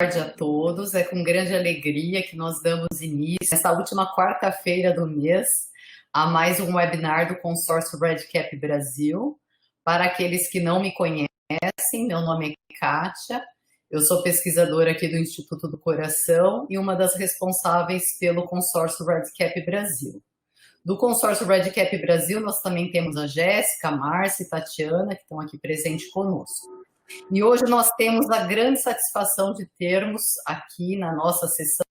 tarde a todos. É com grande alegria que nós damos início, nesta última quarta-feira do mês, a mais um webinar do Consórcio RedCap Brasil. Para aqueles que não me conhecem, meu nome é Kátia, eu sou pesquisadora aqui do Instituto do Coração e uma das responsáveis pelo Consórcio RedCap Brasil. Do Consórcio RedCap Brasil, nós também temos a Jéssica, a Márcia e a Tatiana, que estão aqui presentes conosco. E hoje nós temos a grande satisfação de termos aqui na nossa sessão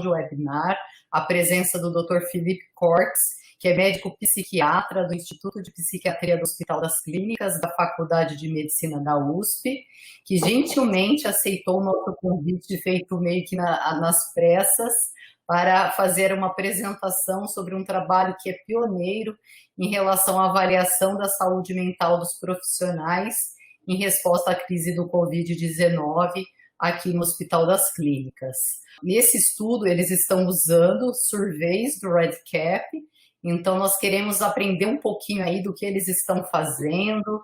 de webinar a presença do Dr. Felipe Cortes, que é médico psiquiatra do Instituto de Psiquiatria do Hospital das Clínicas da Faculdade de Medicina da USP, que gentilmente aceitou o nosso convite feito meio que nas pressas para fazer uma apresentação sobre um trabalho que é pioneiro em relação à avaliação da saúde mental dos profissionais em resposta à crise do Covid-19 aqui no Hospital das Clínicas. Nesse estudo, eles estão usando surveys do RedCap, então nós queremos aprender um pouquinho aí do que eles estão fazendo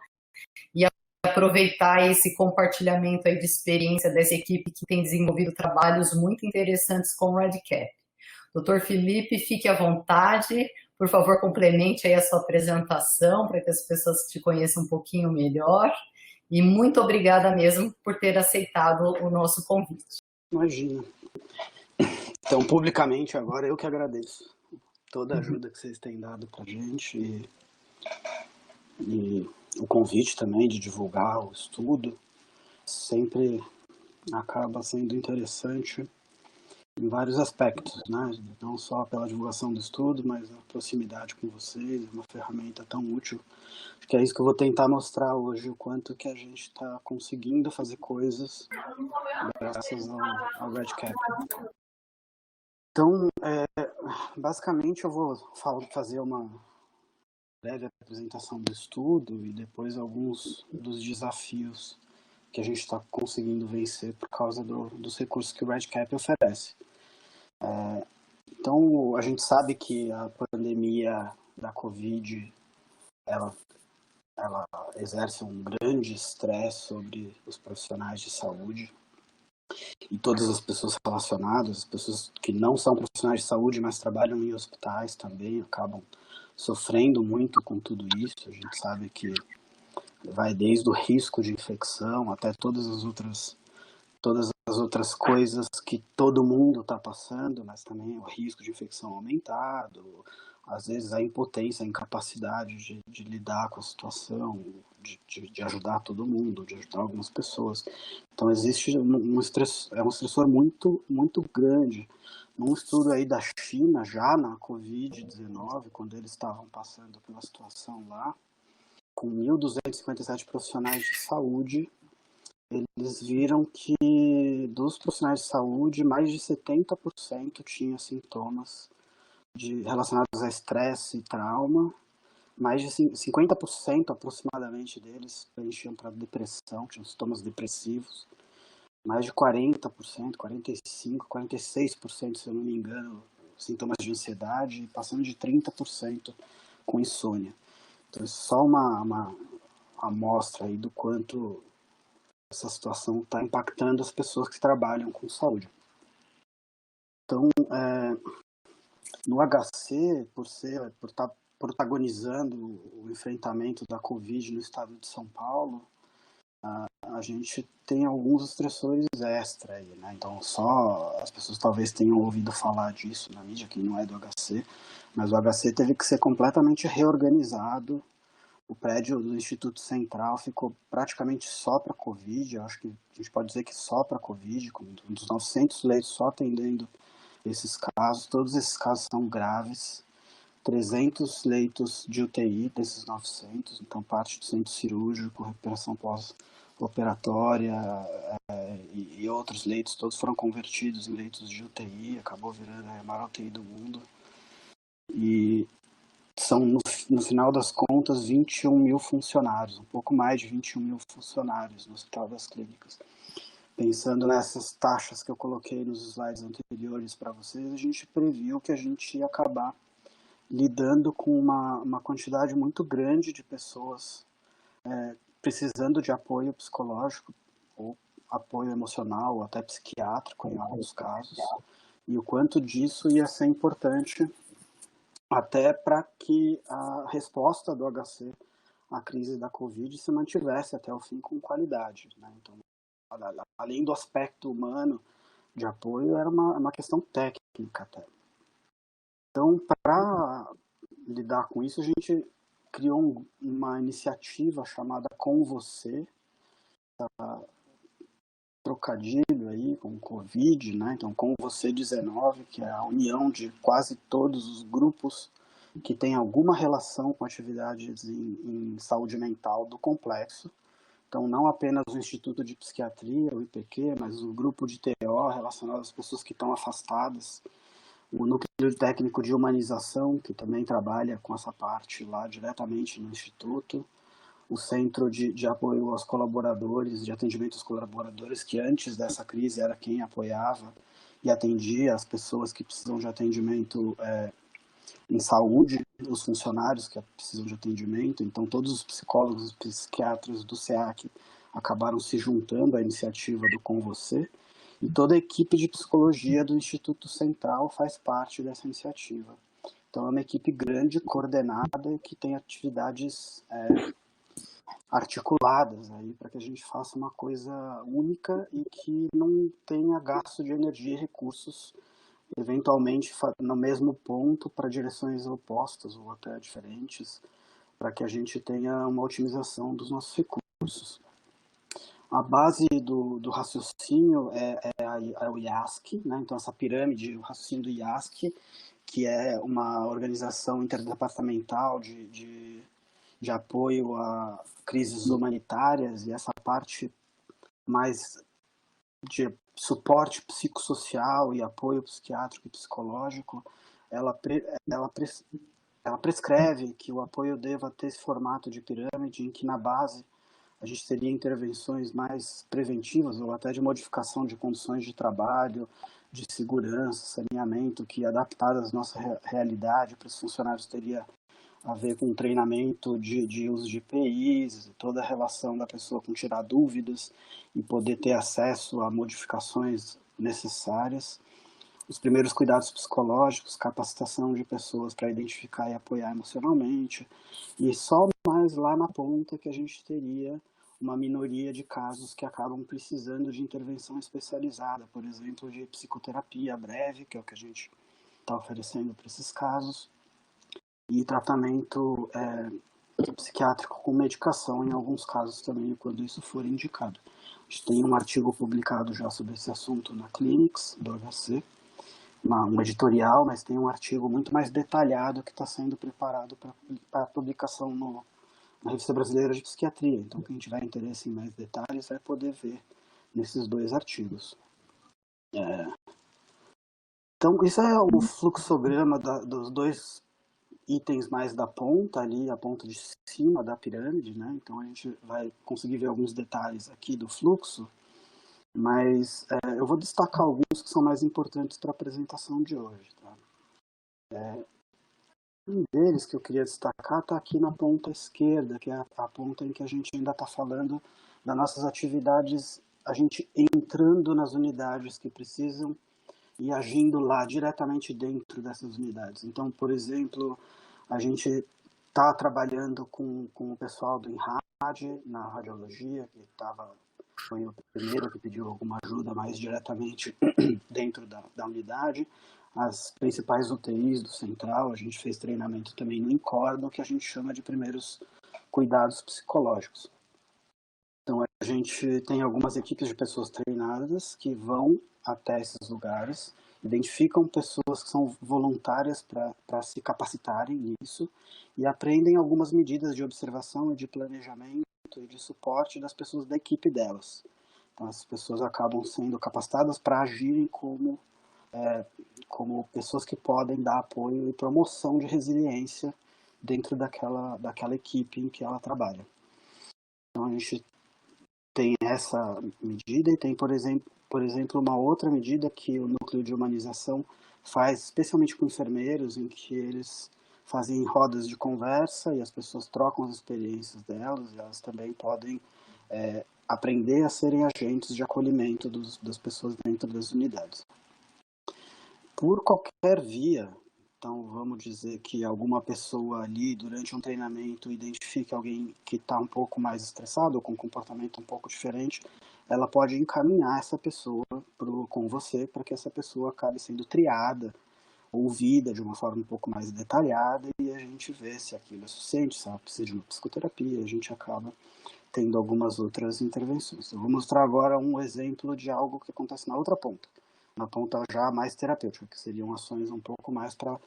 e aproveitar esse compartilhamento aí de experiência dessa equipe que tem desenvolvido trabalhos muito interessantes com o RedCap. Dr. Felipe, fique à vontade, por favor, complemente aí a sua apresentação para que as pessoas te conheçam um pouquinho melhor. E muito obrigada mesmo por ter aceitado o nosso convite. Imagina. Então, publicamente agora, eu que agradeço toda a ajuda que vocês têm dado para a gente e o convite também de divulgar o estudo. Sempre acaba sendo interessante em vários aspectos, né? Não só pela divulgação do estudo, mas a proximidade com vocês, uma ferramenta tão útil. Acho que é isso que eu vou tentar mostrar hoje, o quanto que a gente está conseguindo fazer coisas graças ao RedCap. Então, basicamente eu vou fazer uma breve apresentação do estudo e depois alguns dos desafios que a gente está conseguindo vencer por causa dos recursos que o RedCap oferece. Então, a gente sabe que a pandemia da Covid, ela exerce um grande estresse sobre os profissionais de saúde e todas as pessoas relacionadas, as pessoas que não são profissionais de saúde, mas trabalham em hospitais também, acabam sofrendo muito com tudo isso. A gente sabe que vai desde o risco de infecção até todas as outras coisas que todo mundo está passando, mas também o risco de infecção aumentado, às vezes a impotência, a incapacidade de lidar com a situação, de ajudar todo mundo, de ajudar algumas pessoas. Então existe um estressor muito, muito grande. Num estudo aí da China, já na Covid-19, quando eles estavam passando pela situação lá, com 1.257 profissionais de saúde, eles viram que dos profissionais de saúde, mais de 70% tinha sintomas relacionados a estresse e trauma. Mais de 50% aproximadamente deles preenchiam para depressão, tinham sintomas depressivos. Mais de 40%, 45%, 46%, se eu não me engano, sintomas de ansiedade, passando de 30% com insônia. Então, isso é só uma amostra aí do quanto essa situação está impactando as pessoas que trabalham com saúde. Então, no HC, por estar protagonizando o enfrentamento da Covid no estado de São Paulo, a gente tem alguns estressores extra aí, né? Então, só as pessoas talvez tenham ouvido falar disso na mídia, que não é do HC, mas o HC teve que ser completamente reorganizado. O prédio do Instituto Central ficou praticamente só para Covid. Eu acho que a gente pode dizer que só para Covid, com uns 900 leitos só atendendo esses casos. Todos esses casos são graves. 300 leitos de UTI desses 900, então parte do centro cirúrgico, recuperação pós-operatória e outros leitos, todos foram convertidos em leitos de UTI, acabou virando a maior UTI do mundo. E são, no final das contas, 21 mil funcionários, um pouco mais de 21 mil funcionários no Hospital das Clínicas. Pensando nessas taxas que eu coloquei nos slides anteriores para vocês, a gente previu que a gente ia acabar lidando com uma quantidade muito grande de pessoas precisando de apoio psicológico ou apoio emocional, até psiquiátrico em alguns casos, e o quanto disso ia ser importante até para que a resposta do HC à crise da Covid se mantivesse até o fim com qualidade, né? Então, além do aspecto humano de apoio, era uma questão técnica até. Então, para lidar com isso, a gente criou uma iniciativa chamada Com Você, trocadilho aí com o Covid, né? Então, Com Você 19, que é a união de quase todos os grupos que têm alguma relação com atividades em saúde mental do complexo. Então, não apenas o Instituto de Psiquiatria, o IPQ, mas o grupo de TO relacionado às pessoas que estão afastadas, o Núcleo Técnico de Humanização, que também trabalha com essa parte lá diretamente no Instituto, o Centro de Apoio aos Colaboradores, de Atendimento aos Colaboradores, que antes dessa crise era quem apoiava e atendia as pessoas que precisam de atendimento em saúde, os funcionários que precisam de atendimento. Então, todos os psicólogos e psiquiatras do SEAC acabaram se juntando à iniciativa do Com Você, e toda a equipe de psicologia do Instituto Central faz parte dessa iniciativa. Então, é uma equipe grande, coordenada, que tem atividades articuladas aí para que a gente faça uma coisa única e que não tenha gasto de energia e recursos, eventualmente no mesmo ponto, para direções opostas ou até diferentes, para que a gente tenha uma otimização dos nossos recursos. A base do raciocínio é o IASC, né? Então essa pirâmide, o raciocínio do IASC, que é uma organização interdepartamental de apoio a crises humanitárias, e essa parte mais de suporte psicossocial e apoio psiquiátrico e psicológico, ela prescreve que o apoio deva ter esse formato de pirâmide, em que na base a gente teria intervenções mais preventivas ou até de modificação de condições de trabalho, de segurança, saneamento, que adaptadas à nossa realidade para os funcionários teria a ver com treinamento de uso de EPIs, toda a relação da pessoa com tirar dúvidas e poder ter acesso a modificações necessárias. Os primeiros cuidados psicológicos, capacitação de pessoas para identificar e apoiar emocionalmente. E só mais lá na ponta que a gente teria uma minoria de casos que acabam precisando de intervenção especializada, por exemplo, de psicoterapia breve, que é o que a gente está oferecendo para esses casos, e tratamento psiquiátrico com medicação, em alguns casos também, quando isso for indicado. A gente tem um artigo publicado já sobre esse assunto na Clinics, do HC, um editorial, mas tem um artigo muito mais detalhado que está sendo preparado para publicação na Revista Brasileira de Psiquiatria. Então, quem tiver interesse em mais detalhes vai poder ver nesses dois artigos. Então, isso é o fluxograma dos dois itens mais da ponta ali, a ponta de cima da pirâmide, né? Então a gente vai conseguir ver alguns detalhes aqui do fluxo, mas eu vou destacar alguns que são mais importantes para a apresentação de hoje, tá? Um deles que eu queria destacar está aqui na ponta esquerda, que é a ponta em que a gente ainda está falando das nossas atividades, a gente entrando nas unidades que precisam e agindo lá diretamente dentro dessas unidades. Então, por exemplo, a gente está trabalhando com o pessoal do INRAD, na radiologia, que foi o primeiro que pediu alguma ajuda mais diretamente dentro da unidade. As principais UTIs do Central, a gente fez treinamento também no INCORDON, que a gente chama de primeiros cuidados psicológicos. Então, a gente tem algumas equipes de pessoas treinadas que vão até esses lugares, identificam pessoas que são voluntárias para se capacitarem nisso e aprendem algumas medidas de observação e de planejamento e de suporte das pessoas da equipe delas. Então, as pessoas acabam sendo capacitadas para agirem como pessoas que podem dar apoio e promoção de resiliência dentro daquela equipe em que ela trabalha. Então, a gente tem essa medida e tem, por exemplo, uma outra medida que o Núcleo de Humanização faz, especialmente com enfermeiros, em que eles fazem rodas de conversa e as pessoas trocam as experiências delas, e elas também podem aprender a serem agentes de acolhimento das pessoas dentro das unidades. Por qualquer via, então vamos dizer que alguma pessoa ali durante um treinamento identifique alguém que está um pouco mais estressado ou com um comportamento um pouco diferente, ela pode encaminhar essa pessoa com você para que essa pessoa acabe sendo triada, ouvida de uma forma um pouco mais detalhada e a gente vê se aquilo é suficiente, se ela precisa de uma psicoterapia, a gente acaba tendo algumas outras intervenções. Eu vou mostrar agora um exemplo de algo que acontece na outra ponta, na ponta já mais terapêutica, que seriam ações um pouco mais para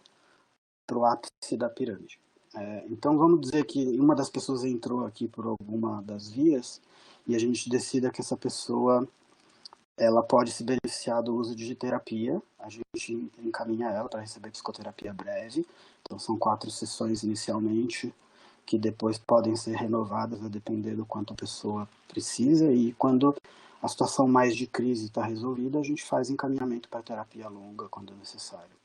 o ápice da pirâmide. Então vamos dizer que uma das pessoas entrou aqui por alguma das vias e a gente decida que essa pessoa ela pode se beneficiar do uso de terapia, a gente encaminha ela para receber psicoterapia breve, então são 4 sessões inicialmente, que depois podem ser renovadas a depender do quanto a pessoa precisa, e quando a situação mais de crise está resolvida, a gente faz encaminhamento para terapia longa quando necessário.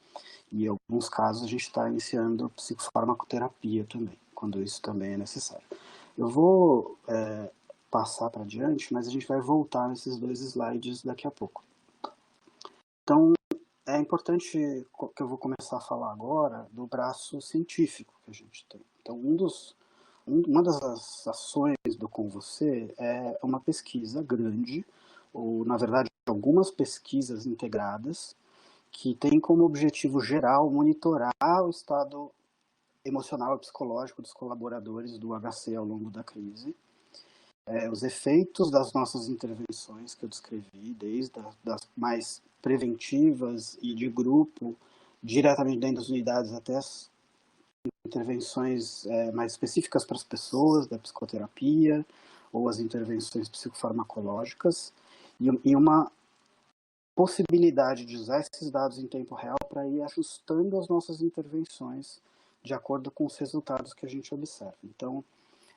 E em alguns casos a gente está iniciando psicofarmacoterapia também, quando isso também é necessário. Eu vou passar para diante, mas a gente vai voltar nesses 2 slides daqui a pouco. Então, é importante que eu vou começar a falar agora do braço científico que a gente tem. Então, uma das ações do Com Você é uma pesquisa grande, ou na verdade algumas pesquisas integradas, que tem como objetivo geral monitorar o estado emocional e psicológico dos colaboradores do HC ao longo da crise, os efeitos das nossas intervenções que eu descrevi, desde das mais preventivas e de grupo, diretamente dentro das unidades, até as intervenções mais específicas para as pessoas, da psicoterapia, ou as intervenções psicofarmacológicas, e uma possibilidade de usar esses dados em tempo real para ir ajustando as nossas intervenções de acordo com os resultados que a gente observa. Então,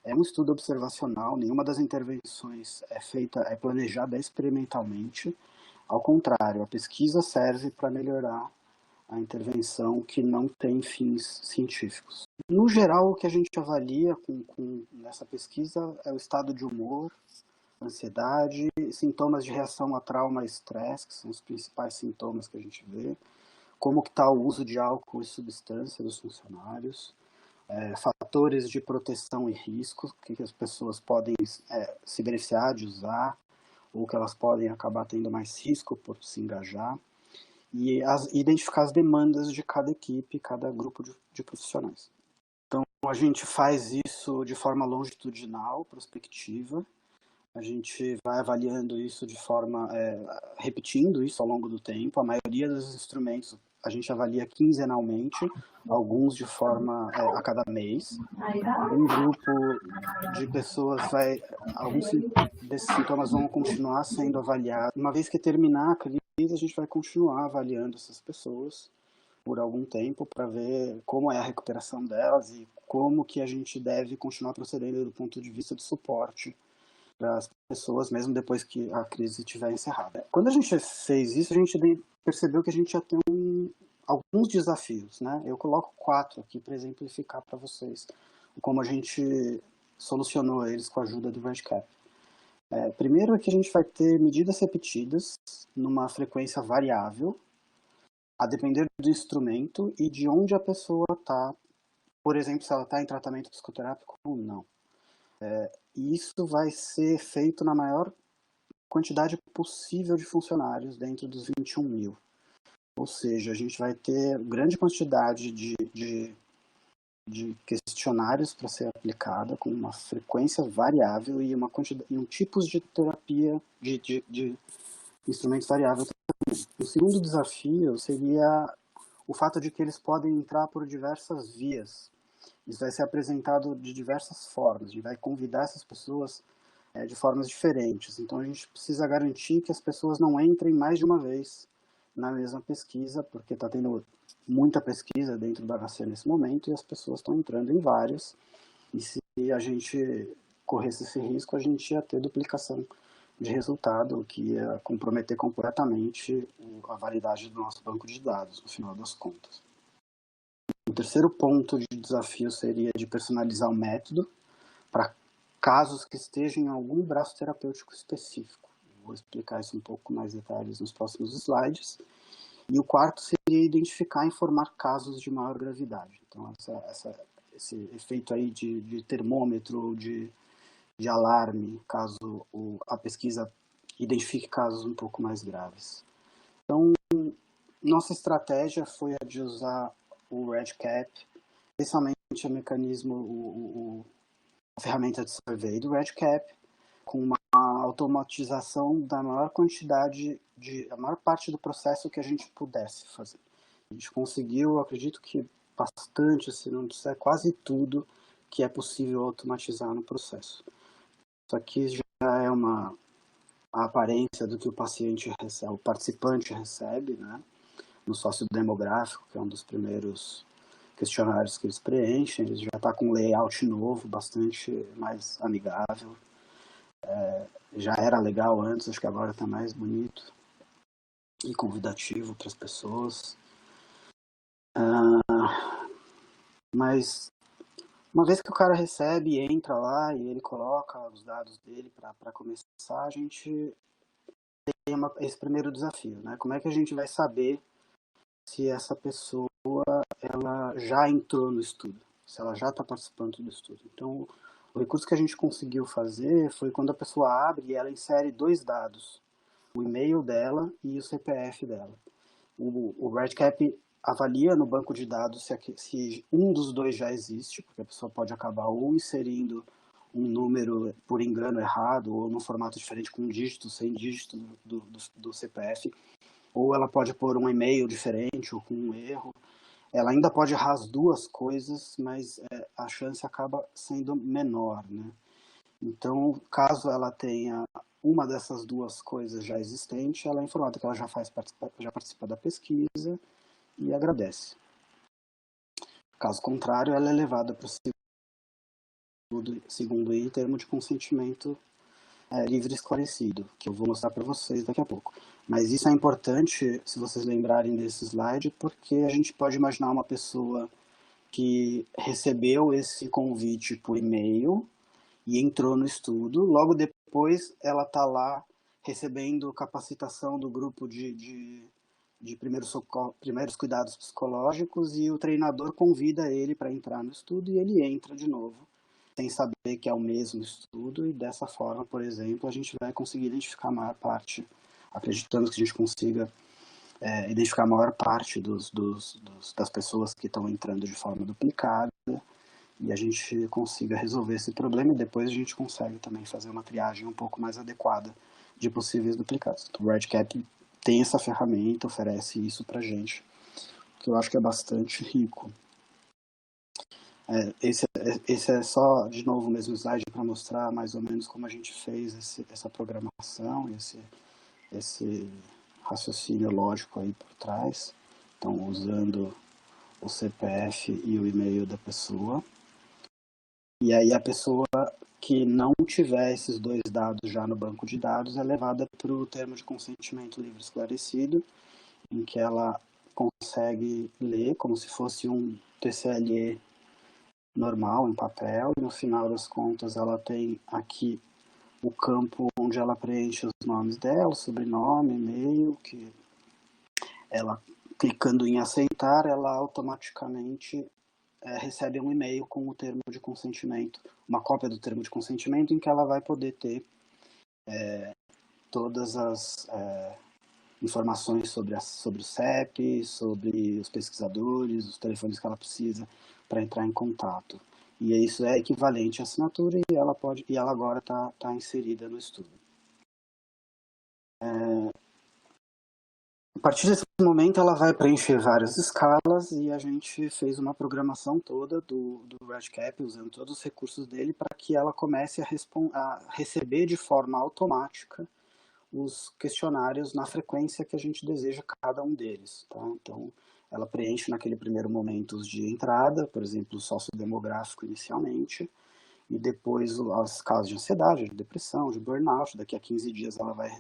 é um estudo observacional, nenhuma das intervenções é planejada experimentalmente. Ao contrário, a pesquisa serve para melhorar a intervenção que não tem fins científicos. No geral, o que a gente avalia nessa pesquisa é o estado de humor, ansiedade, sintomas de reação a trauma e estresse, que são os principais sintomas que a gente vê, como que está o uso de álcool e substância dos funcionários, fatores de proteção e risco que as pessoas podem se beneficiar de usar, ou que elas podem acabar tendo mais risco por se engajar, e identificar as demandas de cada equipe, cada grupo de profissionais. Então, a gente faz isso de forma longitudinal, prospectiva, a gente vai avaliando isso de forma, repetindo isso ao longo do tempo. A maioria dos instrumentos a gente avalia quinzenalmente, alguns de forma a cada mês. Um grupo de pessoas alguns desses sintomas vão continuar sendo avaliados. Uma vez que terminar a crise, a gente vai continuar avaliando essas pessoas por algum tempo para ver como é a recuperação delas e como que a gente deve continuar procedendo do ponto de vista de suporte para as pessoas, mesmo depois que a crise estiver encerrada. Quando a gente fez isso, a gente percebeu que a gente já tem alguns desafios, né? Eu coloco 4 aqui para exemplificar para vocês como a gente solucionou eles com a ajuda do REDCap. Primeiro é que a gente vai ter medidas repetidas numa frequência variável, a depender do instrumento e de onde a pessoa está. Por exemplo, se ela está em tratamento psicoterápico ou não. E isso vai ser feito na maior quantidade possível de funcionários dentro dos 21 mil. Ou seja, a gente vai ter grande quantidade de questionários para ser aplicada com uma frequência variável e um tipos de terapia, de instrumentos variáveis também. O segundo desafio seria o fato de que eles podem entrar por diversas vias. Isso vai ser apresentado de diversas formas, a gente vai convidar essas pessoas de formas diferentes. Então a gente precisa garantir que as pessoas não entrem mais de uma vez na mesma pesquisa, porque está tendo muita pesquisa dentro da HC nesse momento e as pessoas estão entrando em várias. E se a gente corresse esse risco, a gente ia ter duplicação de resultado, que ia comprometer completamente a validade do nosso banco de dados, no final das contas. O terceiro ponto de desafio seria de personalizar o método para casos que estejam em algum braço terapêutico específico. Vou explicar isso um pouco mais detalhes nos próximos slides. E o quarto seria identificar e informar casos de maior gravidade. Então, esse efeito aí de termômetro, de alarme, caso a pesquisa identifique casos um pouco mais graves. Então, nossa estratégia foi a de usar o REDCap, especialmente o mecanismo, a ferramenta de survey do REDCap, com uma automatização da maior quantidade, a maior parte do processo que a gente pudesse fazer. A gente conseguiu, acredito que bastante, se não disser quase tudo que é possível automatizar no processo. Isso aqui já é a aparência do que o paciente recebe, o participante recebe, né, no sociodemográfico, que é um dos primeiros questionários que eles preenchem. Ele já está com um layout novo, bastante mais amigável. Já era legal antes, acho que agora está mais bonito e convidativo para as pessoas. Mas uma vez que o cara recebe e entra lá e ele coloca os dados dele para começar, a gente tem esse primeiro desafio, né? Como é que a gente vai saber se essa pessoa ela já entrou no estudo, se ela já está participando do estudo? Então, o recurso que a gente conseguiu fazer foi quando a pessoa abre e ela insere 2 dados, o e-mail dela e o CPF dela. O REDCap avalia no banco de dados se um dos 2 já existe, porque a pessoa pode acabar ou inserindo um número por engano errado, ou num formato diferente com um dígito, sem dígito do CPF, ou ela pode pôr um e-mail diferente ou com um erro. Ela ainda pode errar as 2 coisas, mas a chance acaba sendo menor, né? Então, caso ela tenha uma dessas 2 coisas já existente, ela é informada que ela já participa da pesquisa e agradece. Caso contrário, ela é levada para o segundo termo de consentimento livre e esclarecido, que eu vou mostrar para vocês daqui a pouco. Mas isso é importante, se vocês lembrarem desse slide, porque a gente pode imaginar uma pessoa que recebeu esse convite por e-mail e entrou no estudo. Logo depois, ela está lá recebendo capacitação do grupo de primeiros cuidados psicológicos, e o treinador convida ele para entrar no estudo e ele entra de novo, sem saber que é o mesmo estudo, e dessa forma, por exemplo, a gente vai conseguir identificar a maior parte, acreditando que a gente consiga identificar a maior parte das pessoas que estão entrando de forma duplicada, e a gente consiga resolver esse problema, e depois a gente consegue também fazer uma triagem um pouco mais adequada de possíveis duplicados. Então, o REDCap tem essa ferramenta, oferece isso pra gente, que eu acho que é bastante rico. Esse é só, de novo, o mesmo slide para mostrar mais ou menos como a gente fez essa programação, esse raciocínio lógico aí por trás. Então, usando o CPF e o e-mail da pessoa. E aí a pessoa que não tiver esses 2 dados já no banco de dados é levada para o termo de consentimento livre esclarecido, em que ela consegue ler como se fosse um TCLE normal, em papel, e no final das contas ela tem aqui o campo onde ela preenche os nomes dela, sobrenome, e-mail, que ela, clicando em aceitar, ela automaticamente recebe um e-mail com o termo de consentimento, uma cópia do termo de consentimento, em que ela vai poder ter todas as informações sobre o CEP, sobre os pesquisadores, os telefones que ela precisa para entrar em contato. E isso é equivalente à assinatura, e ela agora está inserida no estudo. A partir desse momento, ela vai preencher várias escalas, e a gente fez uma programação toda do REDCap, usando todos os recursos dele, para que ela comece a receber de forma automática os questionários na frequência que a gente deseja cada um deles. Tá? Então, ela preenche naquele primeiro momento os de entrada, por exemplo, o sociodemográfico inicialmente, e depois as causas de ansiedade, de depressão, de burnout. Daqui a 15 dias ela vai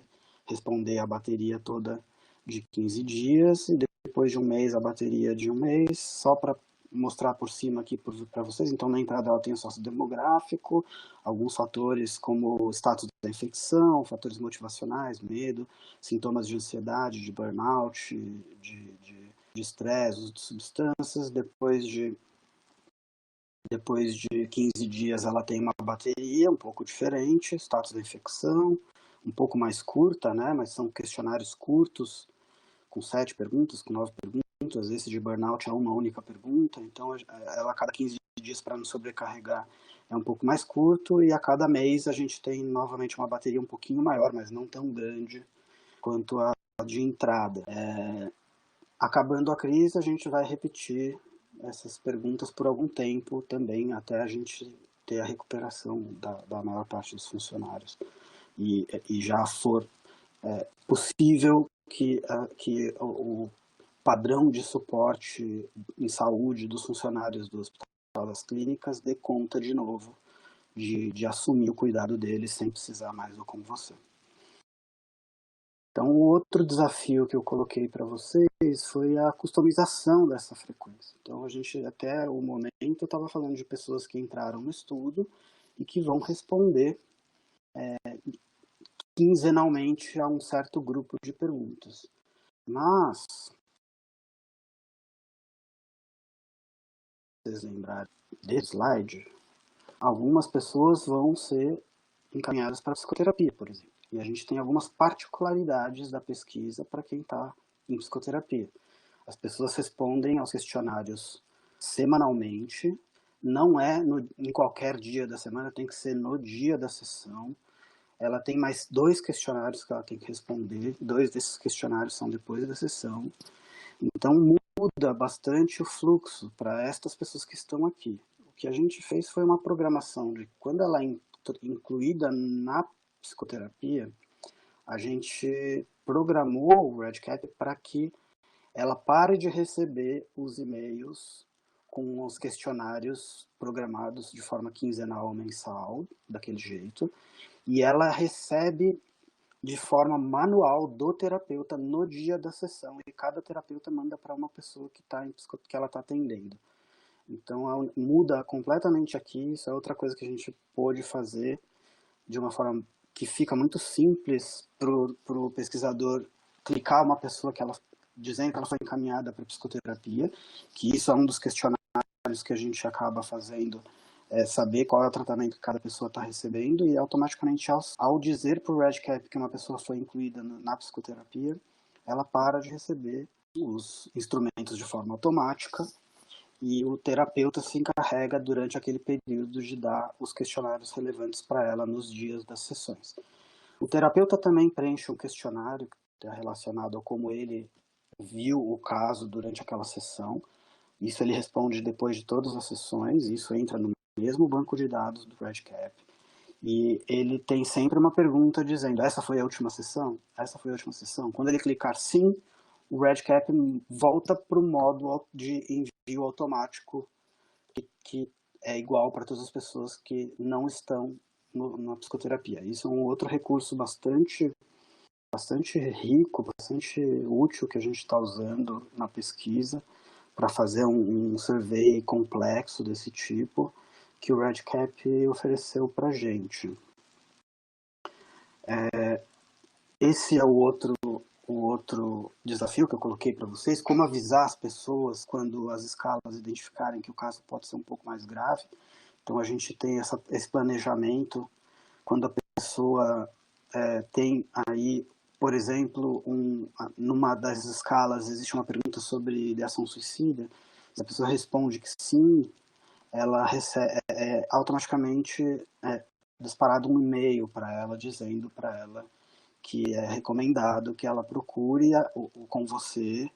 responder a bateria toda de 15 dias, e depois de um mês a bateria de um mês, só para mostrar por cima aqui para vocês. Então, na entrada ela tem o sociodemográfico, alguns fatores como o status da infecção, fatores motivacionais, medo, sintomas de ansiedade, de burnout, de estresse, uso de substâncias. Depois de 15 dias ela tem uma bateria um pouco diferente, status da infecção, um pouco mais curta, né? Mas são questionários curtos, com 7 perguntas, com 9 perguntas. Esse de burnout é uma única pergunta, então ela a cada 15 dias, para não sobrecarregar, é um pouco mais curto, e a cada mês a gente tem novamente uma bateria um pouquinho maior, mas não tão grande quanto a de entrada. Acabando a crise, a gente vai repetir essas perguntas por algum tempo também, até a gente ter a recuperação da maior parte dos funcionários. E já for possível que o padrão de suporte em saúde dos funcionários do hospital, das clínicas, dê conta de novo de assumir o cuidado deles sem precisar mais do Como Você. Então, o outro desafio que eu coloquei para vocês foi a customização dessa frequência. Então, a gente, até o momento, estava falando de pessoas que entraram no estudo e que vão responder quinzenalmente a um certo grupo de perguntas. Mas, se vocês lembrarem desse slide, algumas pessoas vão ser encaminhadas para a psicoterapia, por exemplo. E a gente tem algumas particularidades da pesquisa para quem está em psicoterapia. As pessoas respondem aos questionários semanalmente, não é em qualquer dia da semana, tem que ser no dia da sessão. Ela tem mais 2 questionários que ela tem que responder, 2 desses questionários são depois da sessão. Então muda bastante o fluxo para estas pessoas que estão aqui. O que a gente fez foi uma programação de quando ela é incluída na psicoterapia, a gente programou o REDCap para que ela pare de receber os e-mails com os questionários programados de forma quinzenal ou mensal, daquele jeito, e ela recebe de forma manual do terapeuta no dia da sessão, e cada terapeuta manda para uma pessoa que ela está atendendo. Então muda completamente aqui, isso é outra coisa que a gente pôde fazer de uma forma que fica muito simples para o pesquisador clicar uma pessoa dizendo que ela foi encaminhada para psicoterapia, que isso é um dos questionários que a gente acaba fazendo, saber qual é o tratamento que cada pessoa está recebendo, e automaticamente ao dizer para o REDCap que uma pessoa foi incluída na psicoterapia, ela para de receber os instrumentos de forma automática, e o terapeuta se encarrega durante aquele período de dar os questionários relevantes para ela nos dias das sessões. O terapeuta também preenche um questionário que é relacionado a como ele viu o caso durante aquela sessão. Isso ele responde depois de todas as sessões, isso entra no mesmo banco de dados do REDCap. E ele tem sempre uma pergunta dizendo, essa foi a última sessão? Essa foi a última sessão? Quando ele clicar sim, o REDCap volta para o modo de envio automático, que é igual para todas as pessoas que não estão na psicoterapia. Isso é um outro recurso bastante rico, bastante útil que a gente está usando na pesquisa para fazer um survey complexo desse tipo que o REDCap ofereceu para a gente. Esse é o outro desafio que eu coloquei para vocês, como avisar as pessoas quando as escalas identificarem que o caso pode ser um pouco mais grave. Então a gente tem esse planejamento quando a pessoa tem aí, por exemplo, numa das escalas existe uma pergunta sobre ideação suicida, se a pessoa responde que sim, ela recebe automaticamente disparado um e-mail para ela dizendo para ela que é recomendado que ela procure com você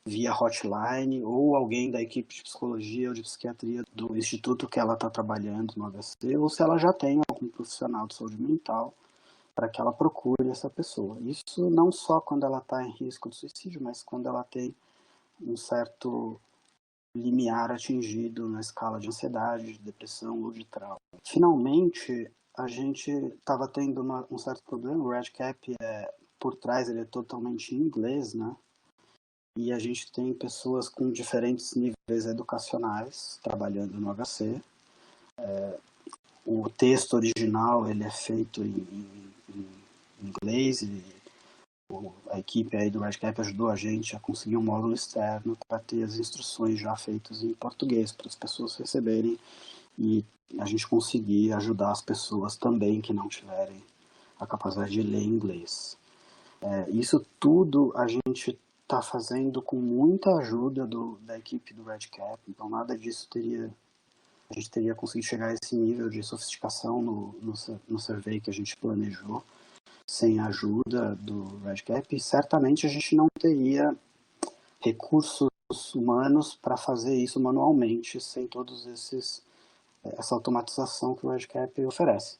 via hotline ou alguém da equipe de psicologia ou de psiquiatria do instituto que ela está trabalhando no HC, ou se ela já tem algum profissional de saúde mental para que ela procure essa pessoa. Isso não só quando ela está em risco de suicídio, mas quando ela tem um certo limiar atingido na escala de ansiedade, de depressão ou de trauma. Finalmente, a gente estava tendo um certo problema. O REDCap, por trás, ele é totalmente em inglês, né? e a gente tem pessoas com diferentes níveis educacionais trabalhando no HC. O texto original ele é feito em inglês, e a equipe aí do RedCap ajudou a gente a conseguir um módulo externo para ter as instruções já feitas em português, para as pessoas receberem e a gente conseguir ajudar as pessoas também que não tiverem a capacidade de ler inglês. Isso tudo a gente está fazendo com muita ajuda da equipe do RedCap, então nada disso a gente teria conseguido chegar a esse nível de sofisticação no survey que a gente planejou sem a ajuda do RedCap, e certamente a gente não teria recursos humanos para fazer isso manualmente sem todos essa automatização que o RedCap oferece.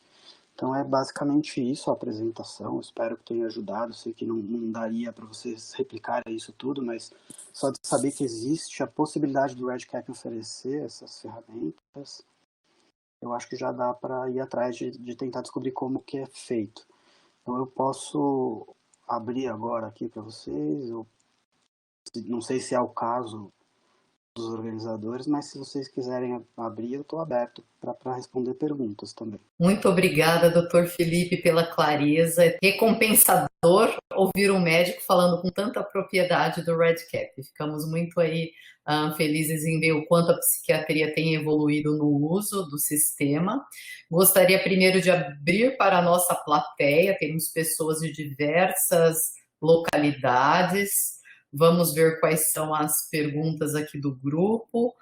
Então é basicamente isso a apresentação, espero que tenha ajudado, sei que não daria para vocês replicarem isso tudo, mas só de saber que existe a possibilidade do RedCap oferecer essas ferramentas, eu acho que já dá para ir atrás de tentar descobrir como que é feito. Então eu posso abrir agora aqui para vocês, eu não sei se é o caso dos organizadores, mas se vocês quiserem abrir, eu estou aberto para responder perguntas também. Muito obrigada, doutor Felipe, pela clareza. É recompensador ouvir um médico falando com tanta propriedade do RedCap. Ficamos muito aí felizes em ver o quanto a psiquiatria tem evoluído no uso do sistema. Gostaria primeiro de abrir para a nossa plateia, temos pessoas de diversas localidades. Vamos ver quais são as perguntas aqui do grupo.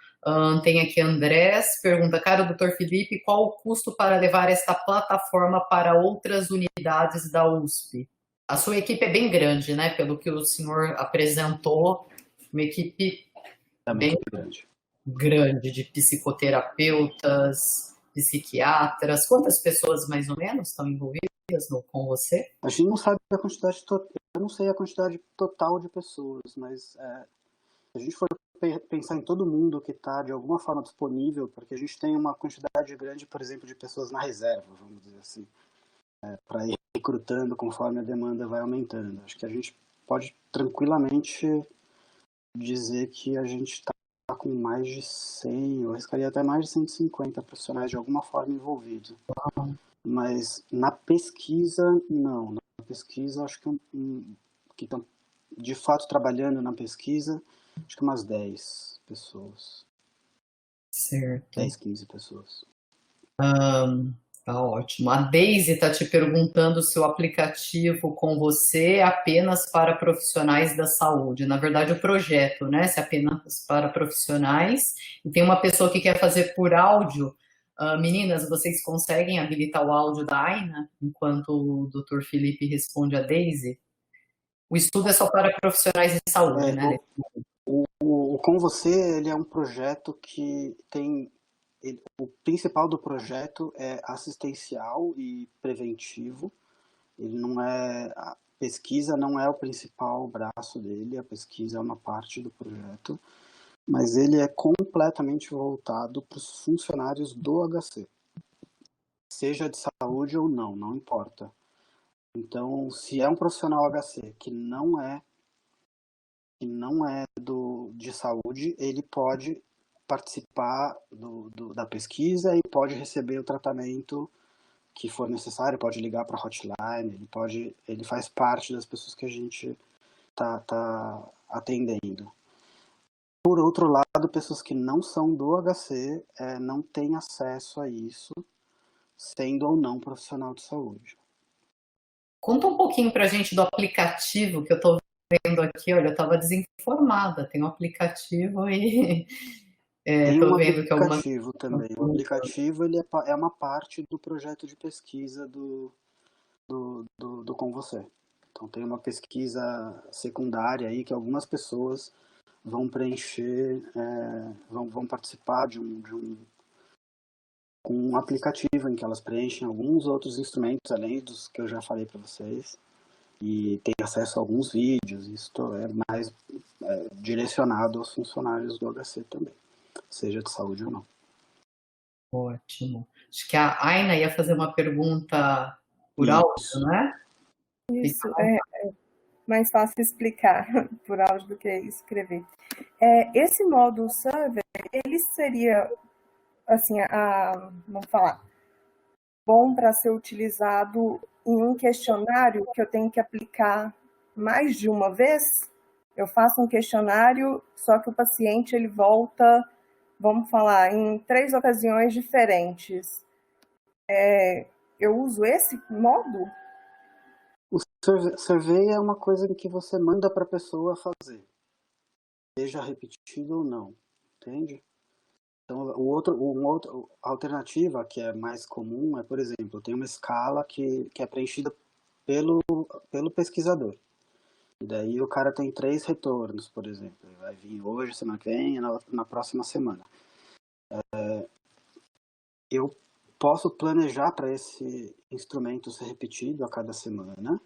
Tem aqui Andrés, pergunta, caro doutor Felipe, qual o custo para levar esta plataforma para outras unidades da USP? A sua equipe é bem grande, né? Pelo que o senhor apresentou, uma equipe bem grande de psicoterapeutas, psiquiatras. Quantas pessoas mais ou menos estão envolvidas com você? A gente não sabe a quantidade total, eu não sei a quantidade total de pessoas, mas a gente for pensar em todo mundo que está de alguma forma disponível, porque a gente tem uma quantidade grande, por exemplo, de pessoas na reserva, vamos dizer assim, para ir recrutando conforme a demanda vai aumentando. Acho que a gente pode tranquilamente dizer que a gente está com mais de 100, eu arriscaria até mais de 150 profissionais de alguma forma envolvidos. Mas na pesquisa, não. Na pesquisa, acho que estão de fato trabalhando na pesquisa, acho que umas 10 pessoas. Certo. 10, 15 pessoas. Tá ótimo. A Daisy está te perguntando se o aplicativo com você é apenas para profissionais da saúde. Na verdade, o projeto, né? Se é apenas para profissionais. E tem uma pessoa que quer fazer por áudio. Meninas, vocês conseguem habilitar o áudio da Aina enquanto o Dr. Felipe responde a Daisy? O estudo é só para profissionais de saúde, né? O Com Você, ele é um projeto que tem... o principal do projeto é assistencial e preventivo. Ele não é... A pesquisa não é o principal braço dele, a pesquisa é uma parte do projeto, mas ele é completamente voltado para os funcionários do HC. Seja de saúde ou não, não importa. Então, se é um profissional HC que não é de saúde, ele pode participar da pesquisa e pode receber o tratamento que for necessário, pode ligar para a hotline, ele faz parte das pessoas que a gente tá atendendo. Por outro lado, pessoas que não são do HC não têm acesso a isso, sendo ou não profissional de saúde. Conta um pouquinho para a gente do aplicativo que eu estou vendo aqui. Olha, eu estava desinformada. Tem um aplicativo e Tem um vendo que aplicativo também. O aplicativo ele é uma parte do projeto de pesquisa do Com Você. Então tem uma pesquisa secundária aí que algumas pessoas vão preencher, vão participar de um aplicativo em que elas preenchem alguns outros instrumentos, além dos que eu já falei para vocês, e tem acesso a alguns vídeos. Isso é mais direcionado aos funcionários do HC também, seja de saúde ou não. Ótimo. Acho que a Aina ia fazer uma pergunta por áudio, né? Isso, mais fácil explicar por áudio do que escrever. Esse módulo survey, ele seria, assim, vamos falar, bom para ser utilizado em um questionário que eu tenho que aplicar mais de uma vez? Eu faço um questionário, só que o paciente ele volta, vamos falar, em 3 ocasiões diferentes. Eu uso esse módulo? O survey é uma coisa que você manda para a pessoa fazer, seja repetido ou não, entende? Então, uma outra alternativa que é mais comum é, por exemplo, tem uma escala que é preenchida pelo pesquisador. E daí o cara tem 3 retornos, por exemplo. Ele vai vir hoje, semana que vem, na próxima semana. Eu posso planejar para esse instrumento ser repetido a cada semana,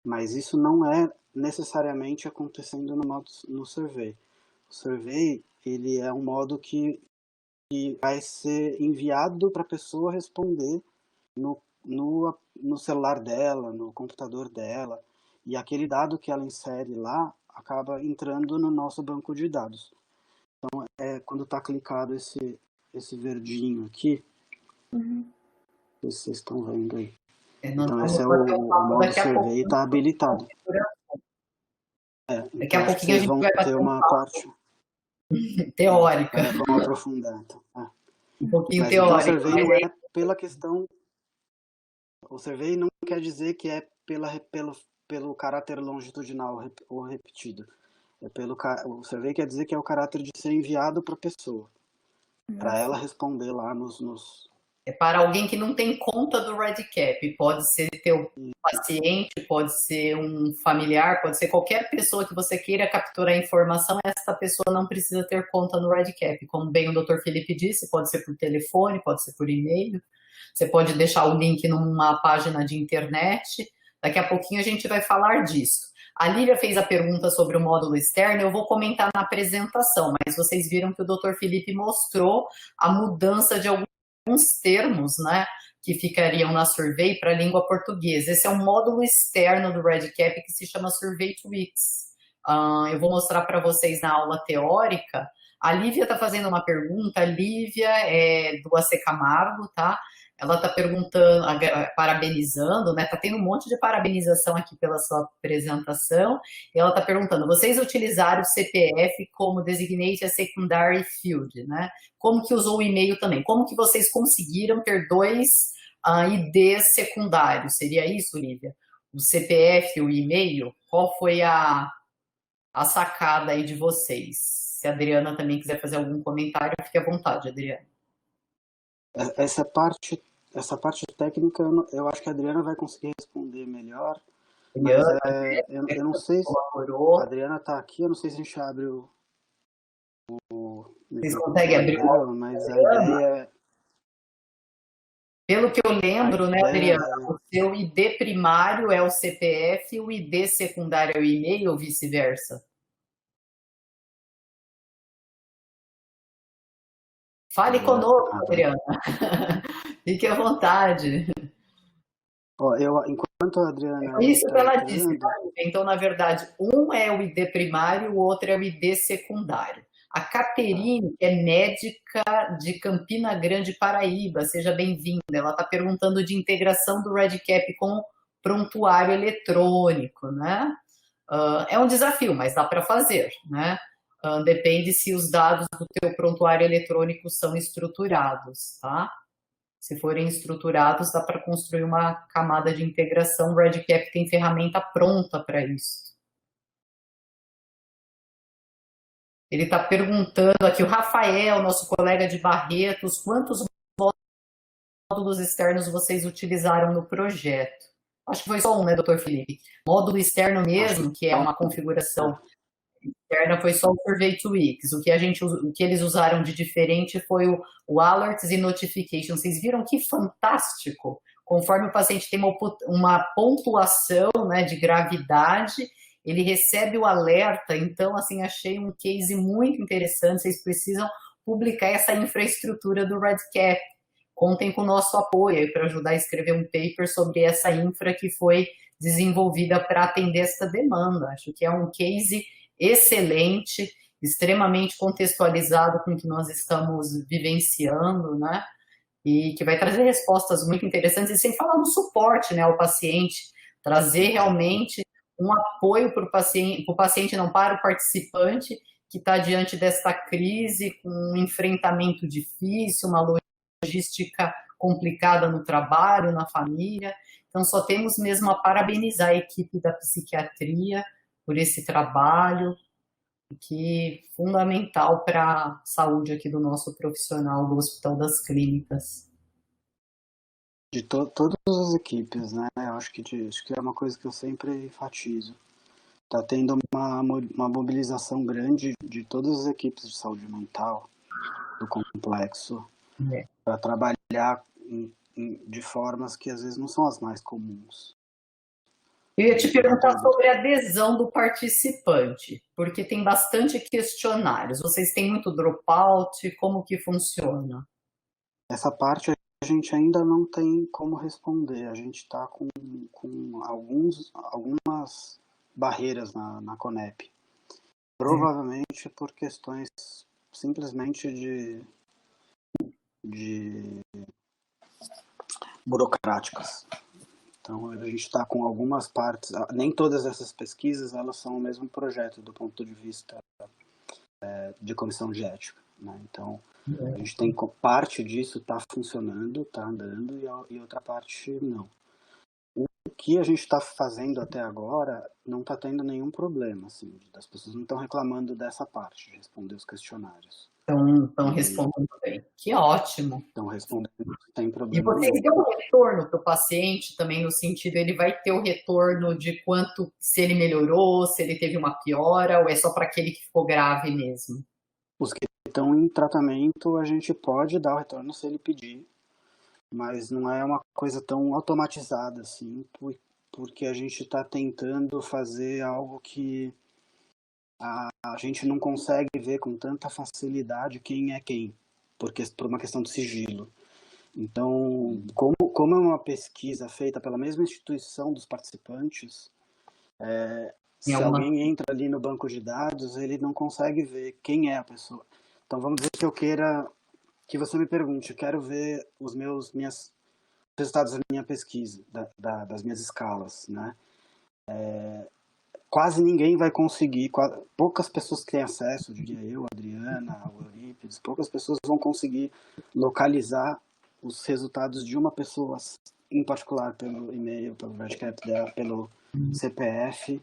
mas isso não é necessariamente acontecendo no survey. O survey, ele é um modo que vai ser enviado para a pessoa responder no celular dela, no computador dela, e aquele dado que ela insere lá acaba entrando no nosso banco de dados. Então, quando está clicado esse verdinho aqui, vocês estão vendo aí. Então, esse é o modo survey, está habilitado. Daqui a pouquinho a gente vai ter uma parte teórica. Vamos aprofundar, então. Um pouquinho Mas, teórico. Então, o survey não é pela questão... O survey não quer dizer que é pelo caráter longitudinal ou repetido. O survey quer dizer que é o caráter de ser enviado para a pessoa, para ela responder lá nos... É para alguém que não tem conta do REDCap. Pode ser teu paciente, pode ser um familiar, pode ser qualquer pessoa que você queira capturar informação. Essa pessoa não precisa ter conta no REDCap. Como bem o Dr. Felipe disse, pode ser por telefone, pode ser por e-mail. Você pode deixar o link numa página de internet. Daqui a pouquinho a gente vai falar disso. A Lívia fez a pergunta sobre o módulo externo, eu vou comentar na apresentação, mas vocês viram que o Dr. Felipe mostrou a mudança de alguns termos, né, que ficariam na Survey para a língua portuguesa. Esse é um módulo externo do REDCap que se chama Survey Tweaks. Eu vou mostrar para vocês na aula teórica. A Lívia está fazendo uma pergunta, a Lívia é do AC Camargo, tá? Ela está perguntando, parabenizando, né? Está tendo um monte de parabenização aqui pela sua apresentação. E ela está perguntando, vocês utilizaram o CPF como Designated Secondary Field, né? Como que usou o e-mail também? Como que vocês conseguiram ter 2 IDs secundários? Seria isso, Lívia? O CPF e o e-mail? Qual foi a sacada aí de vocês? Se a Adriana também quiser fazer algum comentário, fique à vontade, Adriana. Essa parte técnica, eu acho que a Adriana vai conseguir responder melhor. Mas eu não sei se a Adriana está aqui, eu não sei se a gente abre o Vocês conseguem abrir o mas a ideia... Pelo que eu lembro, né, Adriana, o seu ID primário é o CPF e o ID secundário é o e-mail ou vice-versa? Fale conosco, Adriana. Fique à vontade. Enquanto a Adriana... Isso que ela disse. Então, na verdade, um é o ID primário, o outro é o ID secundário. A Caterine, que é médica de Campina Grande, Paraíba, seja bem-vinda. Ela está perguntando de integração do REDCap com prontuário eletrônico, né? É um desafio, mas dá para fazer, né? Depende se os dados do teu prontuário eletrônico são estruturados, tá? Se forem estruturados, dá para construir uma camada de integração. O REDCap tem ferramenta pronta para isso. Ele está perguntando aqui, o Rafael, nosso colega de Barretos, quantos módulos externos vocês utilizaram no projeto? Acho que foi só um, né, doutor Felipe? Módulo externo mesmo, que é uma configuração externa, foi só o Survey Tweaks. O que eles usaram de diferente foi o Alerts e Notification. Vocês viram que fantástico? Conforme o paciente tem uma pontuação, né, de gravidade, ele recebe o alerta. Então, assim, achei um case muito interessante. Vocês precisam publicar essa infraestrutura do REDCap contem com o nosso apoio para ajudar a escrever um paper sobre essa infra que foi desenvolvida para atender essa demanda. Acho que é um case excelente, extremamente contextualizado com o que nós estamos vivenciando, né? E que vai trazer respostas muito interessantes, e sem falar no suporte, né, ao paciente, trazer realmente um apoio para o paciente, não para o participante, que está diante desta crise, com um enfrentamento difícil, uma logística complicada no trabalho, na família. Então, só temos mesmo a parabenizar a equipe da psiquiatria por esse trabalho, que é fundamental para a saúde aqui do nosso profissional do Hospital das Clínicas. De todas as equipes, né? Eu acho que é uma coisa que eu sempre enfatizo. Está tendo uma mobilização grande de todas as equipes de saúde mental do complexo para trabalhar de formas que às vezes não são as mais comuns. Eu ia te perguntar sobre a adesão do participante, porque tem bastante questionários. Vocês têm muito dropout? Como que funciona? Essa parte a gente ainda não tem como responder. A gente está com algumas barreiras na Conep. Provavelmente por questões simplesmente de burocráticas. Então a gente está com algumas partes, nem todas essas pesquisas elas são o mesmo projeto do ponto de vista de comissão de ética, né? Então a gente tem parte disso está funcionando, está andando, e outra parte não. O que a gente está fazendo até agora não está tendo nenhum problema, assim, as pessoas não estão reclamando dessa parte de responder os questionários. Estão respondendo bem. Que ótimo. Estão respondendo sem problema. E vocês dão um retorno para o paciente também, no sentido, ele vai ter o retorno de quanto, se ele melhorou, se ele teve uma piora, ou é só para aquele que ficou grave mesmo? Os que estão em tratamento, a gente pode dar o retorno se ele pedir, mas não é uma coisa tão automatizada assim, porque a gente está tentando fazer algo que a gente não consegue ver com tanta facilidade quem é quem, por uma questão de sigilo. Então, como é uma pesquisa feita pela mesma instituição dos participantes, se alguém entra ali no banco de dados, ele não consegue ver quem é a pessoa. Então, vamos dizer que eu queira que você me pergunte, eu quero ver os resultados da minha pesquisa, das minhas escalas, né? Quase ninguém vai conseguir, poucas pessoas que têm acesso, eu diria eu, a Adriana, o Eurípides, poucas pessoas vão conseguir localizar os resultados de uma pessoa, em particular pelo e-mail, pelo RedCap, pelo CPF,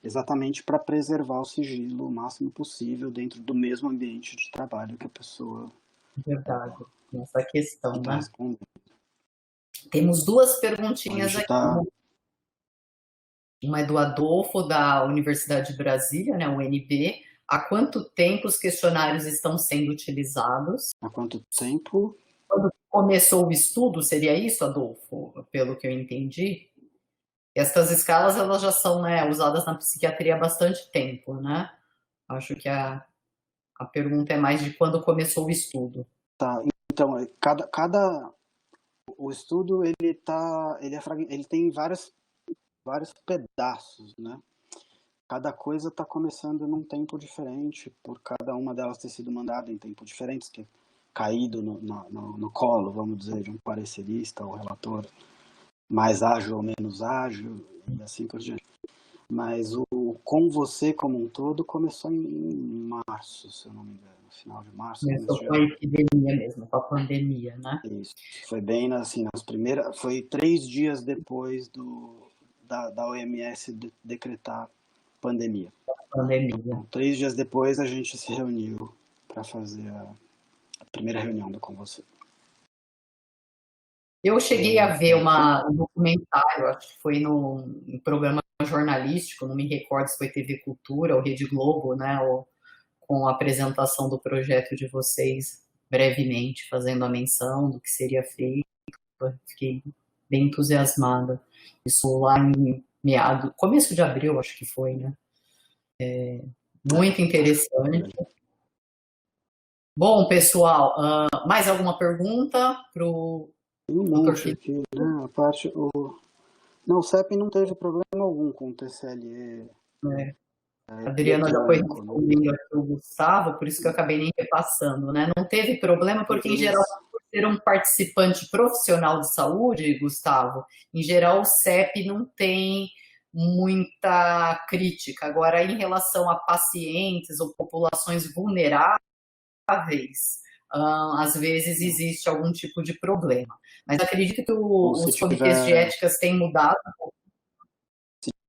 exatamente para preservar o sigilo o máximo possível dentro do mesmo ambiente de trabalho que a pessoa... Verdade, essa questão, tá, né? respondendo. Temos duas perguntinhas aqui. Uma é do Adolfo, da Universidade de Brasília, né, UNB. Há quanto tempo os questionários estão sendo utilizados? Há quanto tempo? Quando começou o estudo, seria isso, Adolfo? Pelo que eu entendi. Essas escalas, elas já são, né, usadas na psiquiatria há bastante tempo, né? Acho que a pergunta é mais de quando começou o estudo. Tá, então, o estudo, ele tem vários pedaços, né? Cada coisa está começando num tempo diferente, por cada uma delas ter sido mandada em tempos diferentes, que é caído no colo, vamos dizer, de um parecerista ou relator mais ágil ou menos ágil, e assim por diante. Mas o Com Você como um todo começou em março, se eu não me engano, no final de março. Começou com a epidemia mesmo, com a pandemia, né? Isso, foi bem assim, foi 3 dias depois da OMS decretar pandemia. Então, 3 dias depois a gente se reuniu para fazer a primeira reunião do Com Você. Eu cheguei a ver um documentário, acho que foi num programa jornalístico, não me recordo se foi TV Cultura ou Rede Globo, né? Com a apresentação do projeto de vocês, brevemente, fazendo a menção do que seria feito. Fiquei bem entusiasmada. Isso lá em começo de abril, acho que foi, né? Muito interessante. Bom, pessoal, mais alguma pergunta para o Tem um Dr. monte Felipe? aqui, né? A parte, não, o CEP não teve problema algum com o TCLE A Adriana já foi eletrônico, né? respondendo aqui o Gustavo, por isso que eu acabei nem repassando, né? Não teve problema, porque em geral, Eles, por ser um participante profissional de saúde, Gustavo, em geral o CEP não tem muita crítica. Agora, em relação a pacientes ou populações vulneráveis, às vezes existe algum tipo de problema. Mas acredito que ou se os comitês de éticas têm mudado.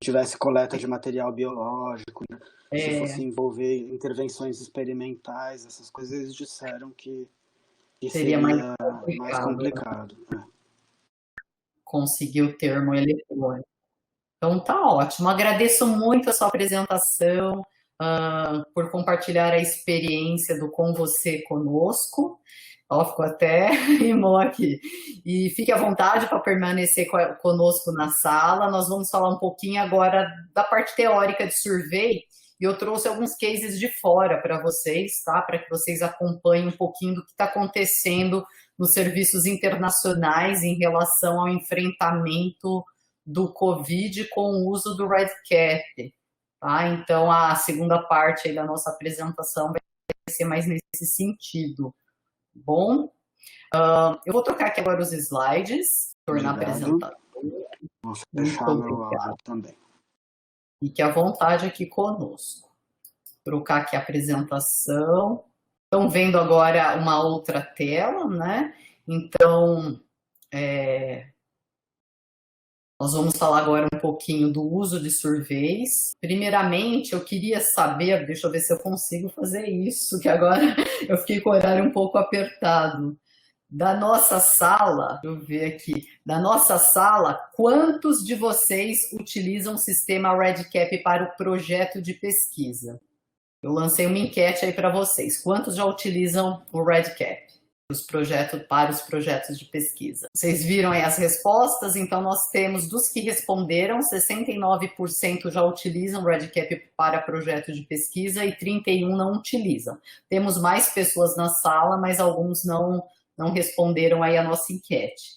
tivesse coleta de material biológico, né? Se É, fosse envolver intervenções experimentais, essas coisas, eles disseram que seria mais seria mais complicado, né, complicado. conseguir o termo eletrônico. Então tá ótimo. Agradeço muito a sua apresentação, por compartilhar a experiência do Com Você conosco. Ó, ficou até rimou aqui. E fique à vontade para permanecer conosco na sala. Nós vamos falar um pouquinho agora da parte teórica de survey. E eu trouxe alguns cases de fora para vocês, tá? Para que vocês acompanhem um pouquinho do que está acontecendo nos serviços internacionais em relação ao enfrentamento do Covid com o uso do REDCap. Tá? Então, a segunda parte aí da nossa apresentação vai ser mais nesse sentido. Bom, eu vou trocar aqui agora os slides, tornar apresentador. Vou Muito fechar meu obrigada. áudio também. Fique à vontade aqui conosco. Trocar aqui a apresentação. Estão vendo agora uma outra tela, né? Então, nós vamos falar agora um pouquinho do uso de surveys. Primeiramente, eu queria saber, deixa eu ver se eu consigo fazer isso, que agora eu fiquei com o horário um pouco apertado. Da nossa sala, deixa eu ver aqui, da nossa sala, quantos de vocês utilizam o sistema REDCap para o projeto de pesquisa? Eu lancei uma enquete aí para vocês. Quantos já utilizam o REDCap para os projetos de pesquisa? Vocês viram aí as respostas? Então, nós temos, dos que responderam, 69% já utilizam o REDCap para projeto de pesquisa e 31% não utilizam. Temos mais pessoas na sala, mas alguns não responderam aí a nossa enquete.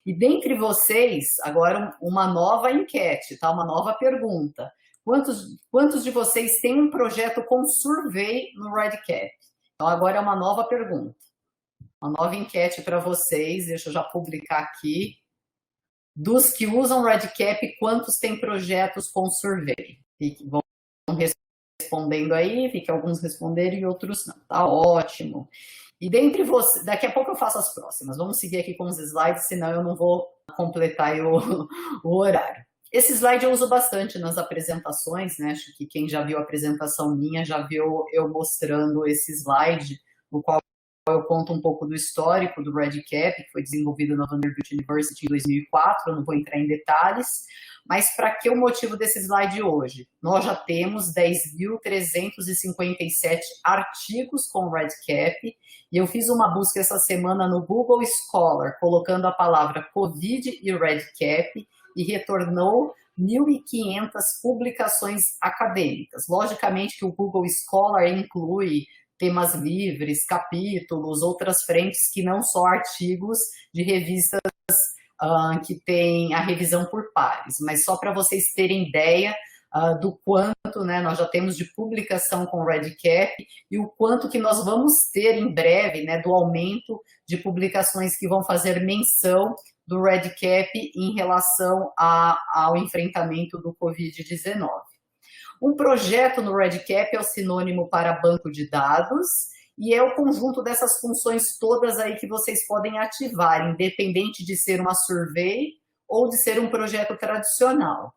E dentre vocês, agora uma nova enquete, tá? Uma nova pergunta. Quantos de vocês têm um projeto com survey no REDCap? Então agora é uma nova pergunta. Uma nova enquete para vocês, deixa eu já publicar aqui. Dos que usam REDCap, quantos têm projetos com survey? Vão respondendo aí, fique alguns responderem e outros não. Tá ótimo. E dentre vocês, daqui a pouco eu faço as próximas. Vamos seguir aqui com os slides, senão eu não vou completar o horário. Esse slide eu uso bastante nas apresentações, né? Acho que quem já viu a apresentação minha já viu eu mostrando esse slide, no qual eu conto um pouco do histórico do REDCap, que foi desenvolvido na Vanderbilt University em 2004, eu não vou entrar em detalhes, mas para que o motivo desse slide hoje? Nós já temos 10.357 artigos com REDCap, e eu fiz uma busca essa semana no Google Scholar, colocando a palavra COVID e REDCap, e retornou 1.500 publicações acadêmicas. Logicamente que o Google Scholar inclui temas livres, capítulos, outras frentes que não só artigos de revistas que tem a revisão por pares, mas só para vocês terem ideia do quanto, né, nós já temos de publicação com o REDCap e o quanto que nós vamos ter em breve, né, do aumento de publicações que vão fazer menção do REDCap em relação ao enfrentamento do Covid-19. Um projeto no REDCap é o sinônimo para banco de dados e é o conjunto dessas funções todas aí que vocês podem ativar, independente de ser uma survey ou de ser um projeto tradicional.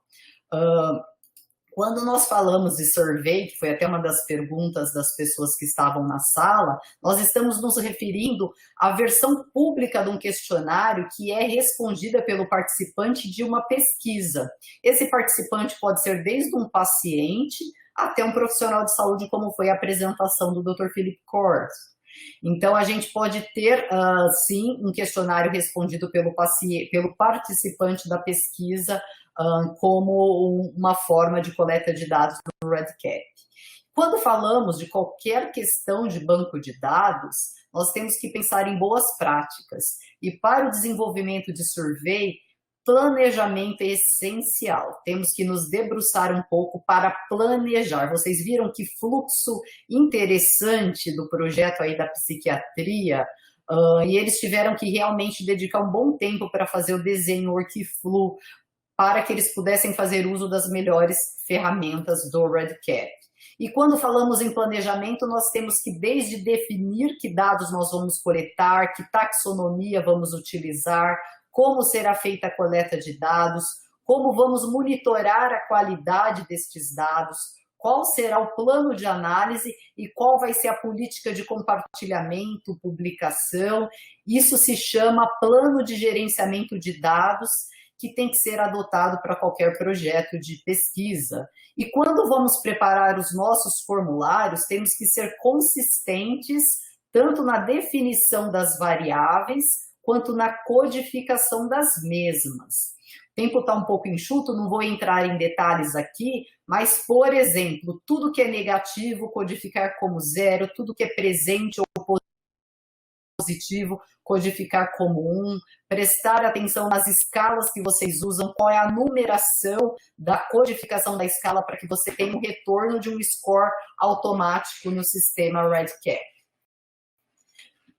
Quando nós falamos de survey, que foi até uma das perguntas das pessoas que estavam na sala, nós estamos nos referindo à versão pública de um questionário que é respondida pelo participante de uma pesquisa. Esse participante pode ser desde um paciente até um profissional de saúde, como foi a apresentação do Dr. Philip Kors. Então, a gente pode ter, sim, um questionário respondido pelo participante da pesquisa como uma forma de coleta de dados do REDCap. Quando falamos de qualquer questão de banco de dados, nós temos que pensar em boas práticas. E para o desenvolvimento de survey, planejamento é essencial. Temos que nos debruçar um pouco para planejar. Vocês viram que fluxo interessante do projeto aí da psiquiatria, e eles tiveram que realmente dedicar um bom tempo para fazer o desenho, o workflow, para que eles pudessem fazer uso das melhores ferramentas do REDCap. E quando falamos em planejamento, nós temos que desde definir que dados nós vamos coletar, que taxonomia vamos utilizar, como será feita a coleta de dados, como vamos monitorar a qualidade destes dados, qual será o plano de análise e qual vai ser a política de compartilhamento, publicação. Isso se chama plano de gerenciamento de dados, que tem que ser adotado para qualquer projeto de pesquisa. E quando vamos preparar os nossos formulários, temos que ser consistentes tanto na definição das variáveis quanto na codificação das mesmas. O tempo está um pouco enxuto, não vou entrar em detalhes aqui, mas, por exemplo, tudo que é negativo, codificar como 0, tudo que é presente ou positivo, codificar como 1, prestar atenção nas escalas que vocês usam, qual é a numeração da codificação da escala para que você tenha um retorno de um score automático no sistema REDCap.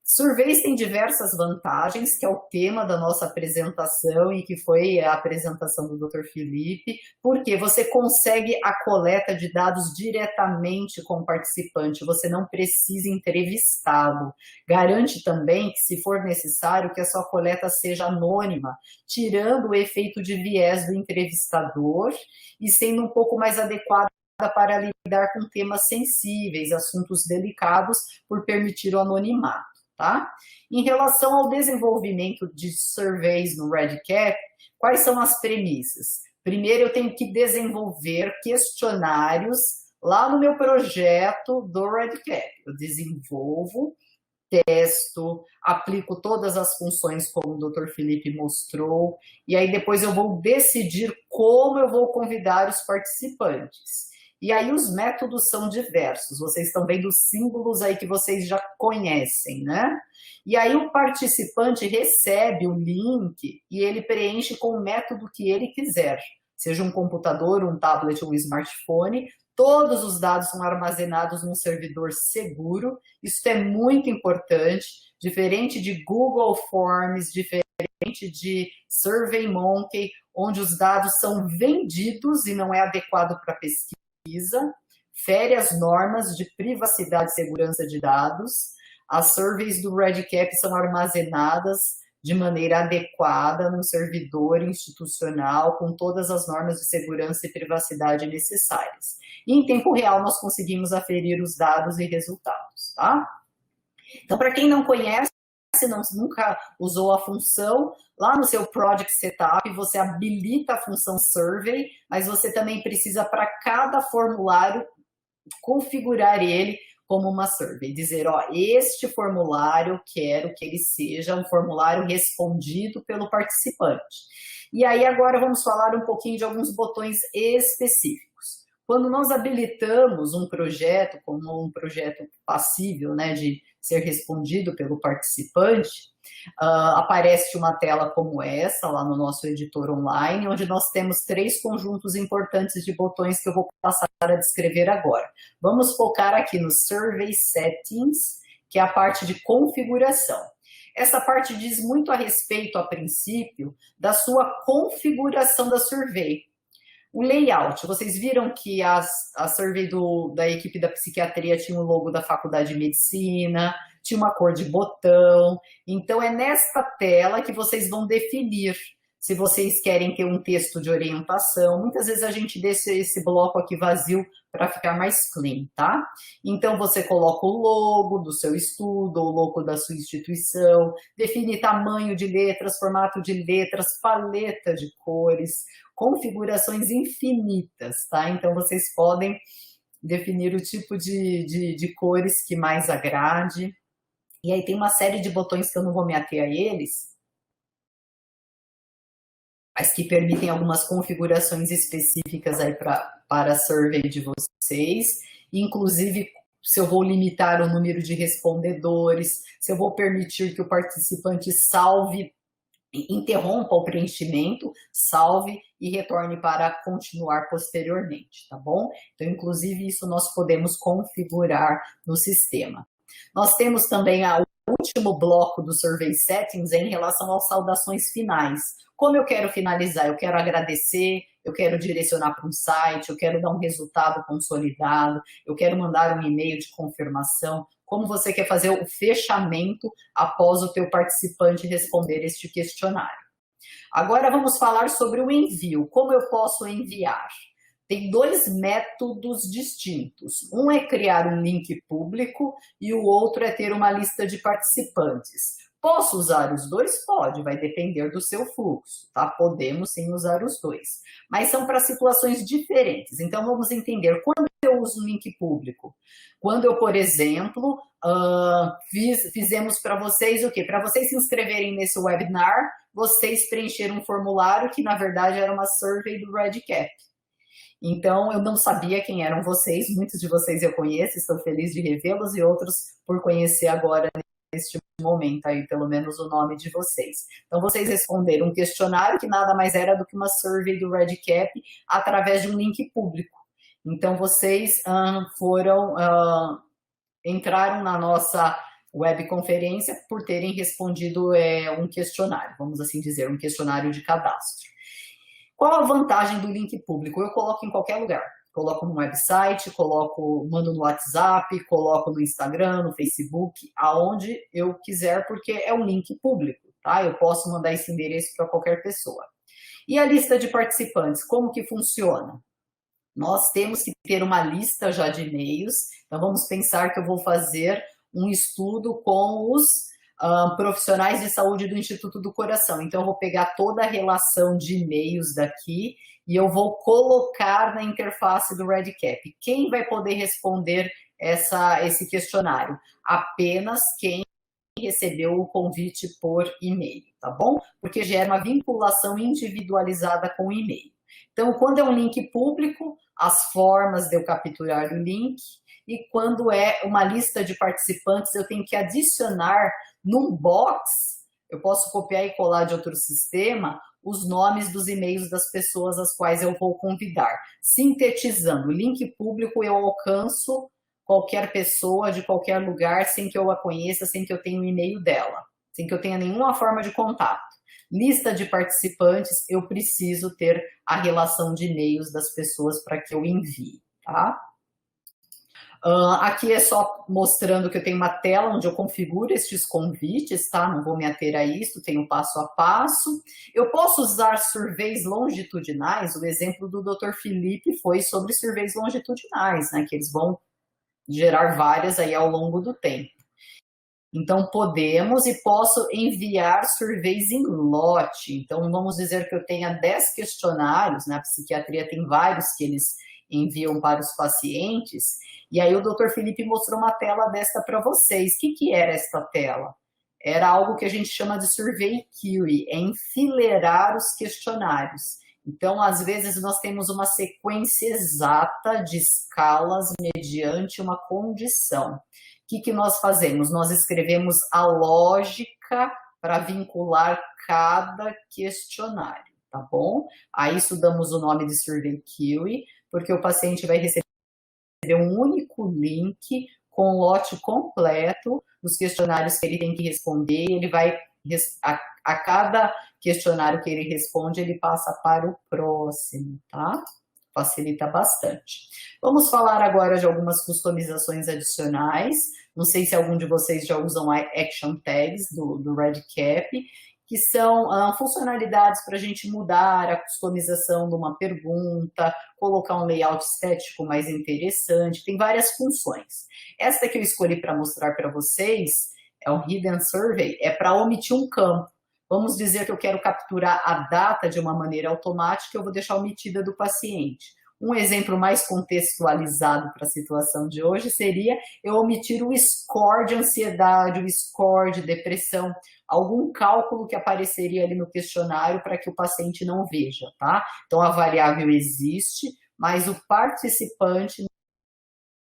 Surveys têm diversas vantagens, que é o tema da nossa apresentação e que foi a apresentação do Dr. Felipe, porque você consegue a coleta de dados diretamente com o participante, você não precisa entrevistá-lo. Garante também que, se for necessário, que a sua coleta seja anônima, tirando o efeito de viés do entrevistador e sendo um pouco mais adequado para lidar com temas sensíveis, assuntos delicados, por permitir o anonimato. Tá? Em relação ao desenvolvimento de surveys no REDCap, quais são as premissas? Primeiro, eu tenho que desenvolver questionários lá no meu projeto do REDCap. Eu desenvolvo, testo, aplico todas as funções como o Dr. Felipe mostrou, e aí depois eu vou decidir como eu vou convidar os participantes. E aí os métodos são diversos, vocês estão vendo os símbolos aí que vocês já conhecem, né? E aí o participante recebe o link e ele preenche com o método que ele quiser, seja um computador, um tablet ou um smartphone, todos os dados são armazenados num servidor seguro, isso é muito importante, diferente de Google Forms, diferente de SurveyMonkey, onde os dados são vendidos e não é adequado para pesquisa, fere as normas de privacidade e segurança de dados. As surveys do REDCap são armazenadas de maneira adequada num servidor institucional com todas as normas de segurança e privacidade necessárias. E em tempo real nós conseguimos aferir os dados e resultados, tá? Então, para quem não conhece, nunca usou a função, lá no seu Project Setup você habilita a função Survey, mas você também precisa, para cada formulário, configurar ele como uma survey. Dizer, ó, este formulário eu quero que ele seja um formulário respondido pelo participante. E aí agora vamos falar um pouquinho de alguns botões específicos. Quando nós habilitamos um projeto como um projeto passível, né, de ser respondido pelo participante, aparece uma tela como essa lá no nosso editor online, onde nós temos 3 conjuntos importantes de botões que eu vou passar a descrever agora. Vamos focar aqui no Survey Settings, que é a parte de configuração. Essa parte diz muito a respeito, a princípio, da sua configuração da survey. O layout, vocês viram que a survey da equipe da psiquiatria tinha o logo da Faculdade de Medicina, tinha uma cor de botão. Então, é nesta tela que vocês vão definir se vocês querem ter um texto de orientação. Muitas vezes a gente deixa esse bloco aqui vazio para ficar mais clean, tá? Então, você coloca o logo do seu estudo, o logo da sua instituição, define tamanho de letras, formato de letras, paleta de cores, configurações infinitas, tá? Então, vocês podem definir o tipo de cores que mais agrade. E aí tem uma série de botões que eu não vou me ater a eles, mas que permitem algumas configurações específicas aí para a survey de vocês. inclusive se eu vou limitar o número de respondedores, se eu vou permitir que o participante salve, interrompa o preenchimento, salve e retorne para continuar posteriormente, tá bom? Então, inclusive, isso nós podemos configurar no sistema. Nós temos também o último bloco do Survey Settings em relação às saudações finais. Como eu quero finalizar? Eu quero agradecer, eu quero direcionar para um site, eu quero dar um resultado consolidado, eu quero mandar um e-mail de confirmação. Como você quer fazer o fechamento após o teu participante responder este questionário. Agora vamos falar sobre o envio. Como eu posso enviar? Tem dois métodos distintos. Um é criar um link público e o outro é ter uma lista de participantes. Posso usar os dois? Pode, vai depender do seu fluxo, tá? Podemos sim usar os dois, mas são para situações diferentes. Então vamos entender quando eu uso um link público. Quando eu, por exemplo, fizemos para vocês o quê? Para vocês se inscreverem nesse webinar, vocês preencheram um formulário que na verdade era uma survey do REDCap. Então, eu não sabia quem eram vocês, muitos de vocês eu conheço, estou feliz de revê-los, e outros por conhecer agora neste momento aí, pelo menos o nome de vocês. Então, vocês responderam um questionário que nada mais era do que uma survey do REDCap através de um link público. Então, vocês entraram na nossa webconferência por terem respondido um questionário, vamos assim dizer, um questionário de cadastro. Qual a vantagem do link público? Eu coloco em qualquer lugar. Coloco no website, mando no WhatsApp, coloco no Instagram, no Facebook, aonde eu quiser, porque é um link público, tá? Eu posso mandar esse endereço para qualquer pessoa. E a lista de participantes, como que funciona? Nós temos que ter uma lista já de e-mails, então vamos pensar que eu vou fazer um estudo com os profissionais de saúde do Instituto do Coração. Então, eu vou pegar toda a relação de e-mails daqui e eu vou colocar na interface do REDCap. Quem vai poder responder esse questionário? Apenas quem recebeu o convite por e-mail, tá bom? Porque gera uma vinculação individualizada com o e-mail. Então, quando é um link público, as formas de eu capturar o link, e quando é uma lista de participantes, eu tenho que adicionar num box, eu posso copiar e colar de outro sistema, os nomes dos e-mails das pessoas às quais eu vou convidar. Sintetizando, link público eu alcanço qualquer pessoa de qualquer lugar sem que eu a conheça, sem que eu tenha o e-mail dela, sem que eu tenha nenhuma forma de contato. Lista de participantes, eu preciso ter a relação de e-mails das pessoas para que eu envie, tá? Aqui é só mostrando que eu tenho uma tela onde eu configuro estes convites, tá? Não vou me ater a isso, tenho passo a passo. Eu posso usar surveys longitudinais, o exemplo do Dr. Felipe foi sobre surveys longitudinais, né? Que eles vão gerar várias aí ao longo do tempo. Então, podemos e posso enviar surveys em lote. Então, vamos dizer que eu tenha 10 questionários, na psiquiatria tem vários que eles enviam para os pacientes, e aí o Dr. Felipe mostrou uma tela desta para vocês. O que era esta tela? Era algo que a gente chama de survey queue, é enfileirar os questionários. Então, às vezes, nós temos uma sequência exata de escalas mediante uma condição. O que nós fazemos? Nós escrevemos a lógica para vincular cada questionário, tá bom? A isso damos o nome de survey queue, porque o paciente vai receber um único link com o lote completo dos questionários que ele tem que responder. Ele vai, a cada questionário que ele responde, ele passa para o próximo, tá? Facilita bastante. Vamos falar agora de algumas customizações adicionais. Não sei se algum de vocês já usam Action Tags do REDCap, que são funcionalidades para a gente mudar a customização de uma pergunta, colocar um layout estético mais interessante, tem várias funções. Esta que eu escolhi para mostrar para vocês é o Hidden Survey, é para omitir um campo. Vamos dizer que eu quero capturar a data de uma maneira automática, eu vou deixar omitida do paciente. Um exemplo mais contextualizado para a situação de hoje seria eu omitir o score de ansiedade, o score de depressão, algum cálculo que apareceria ali no questionário para que o paciente não veja, tá? Então, a variável existe, mas o participante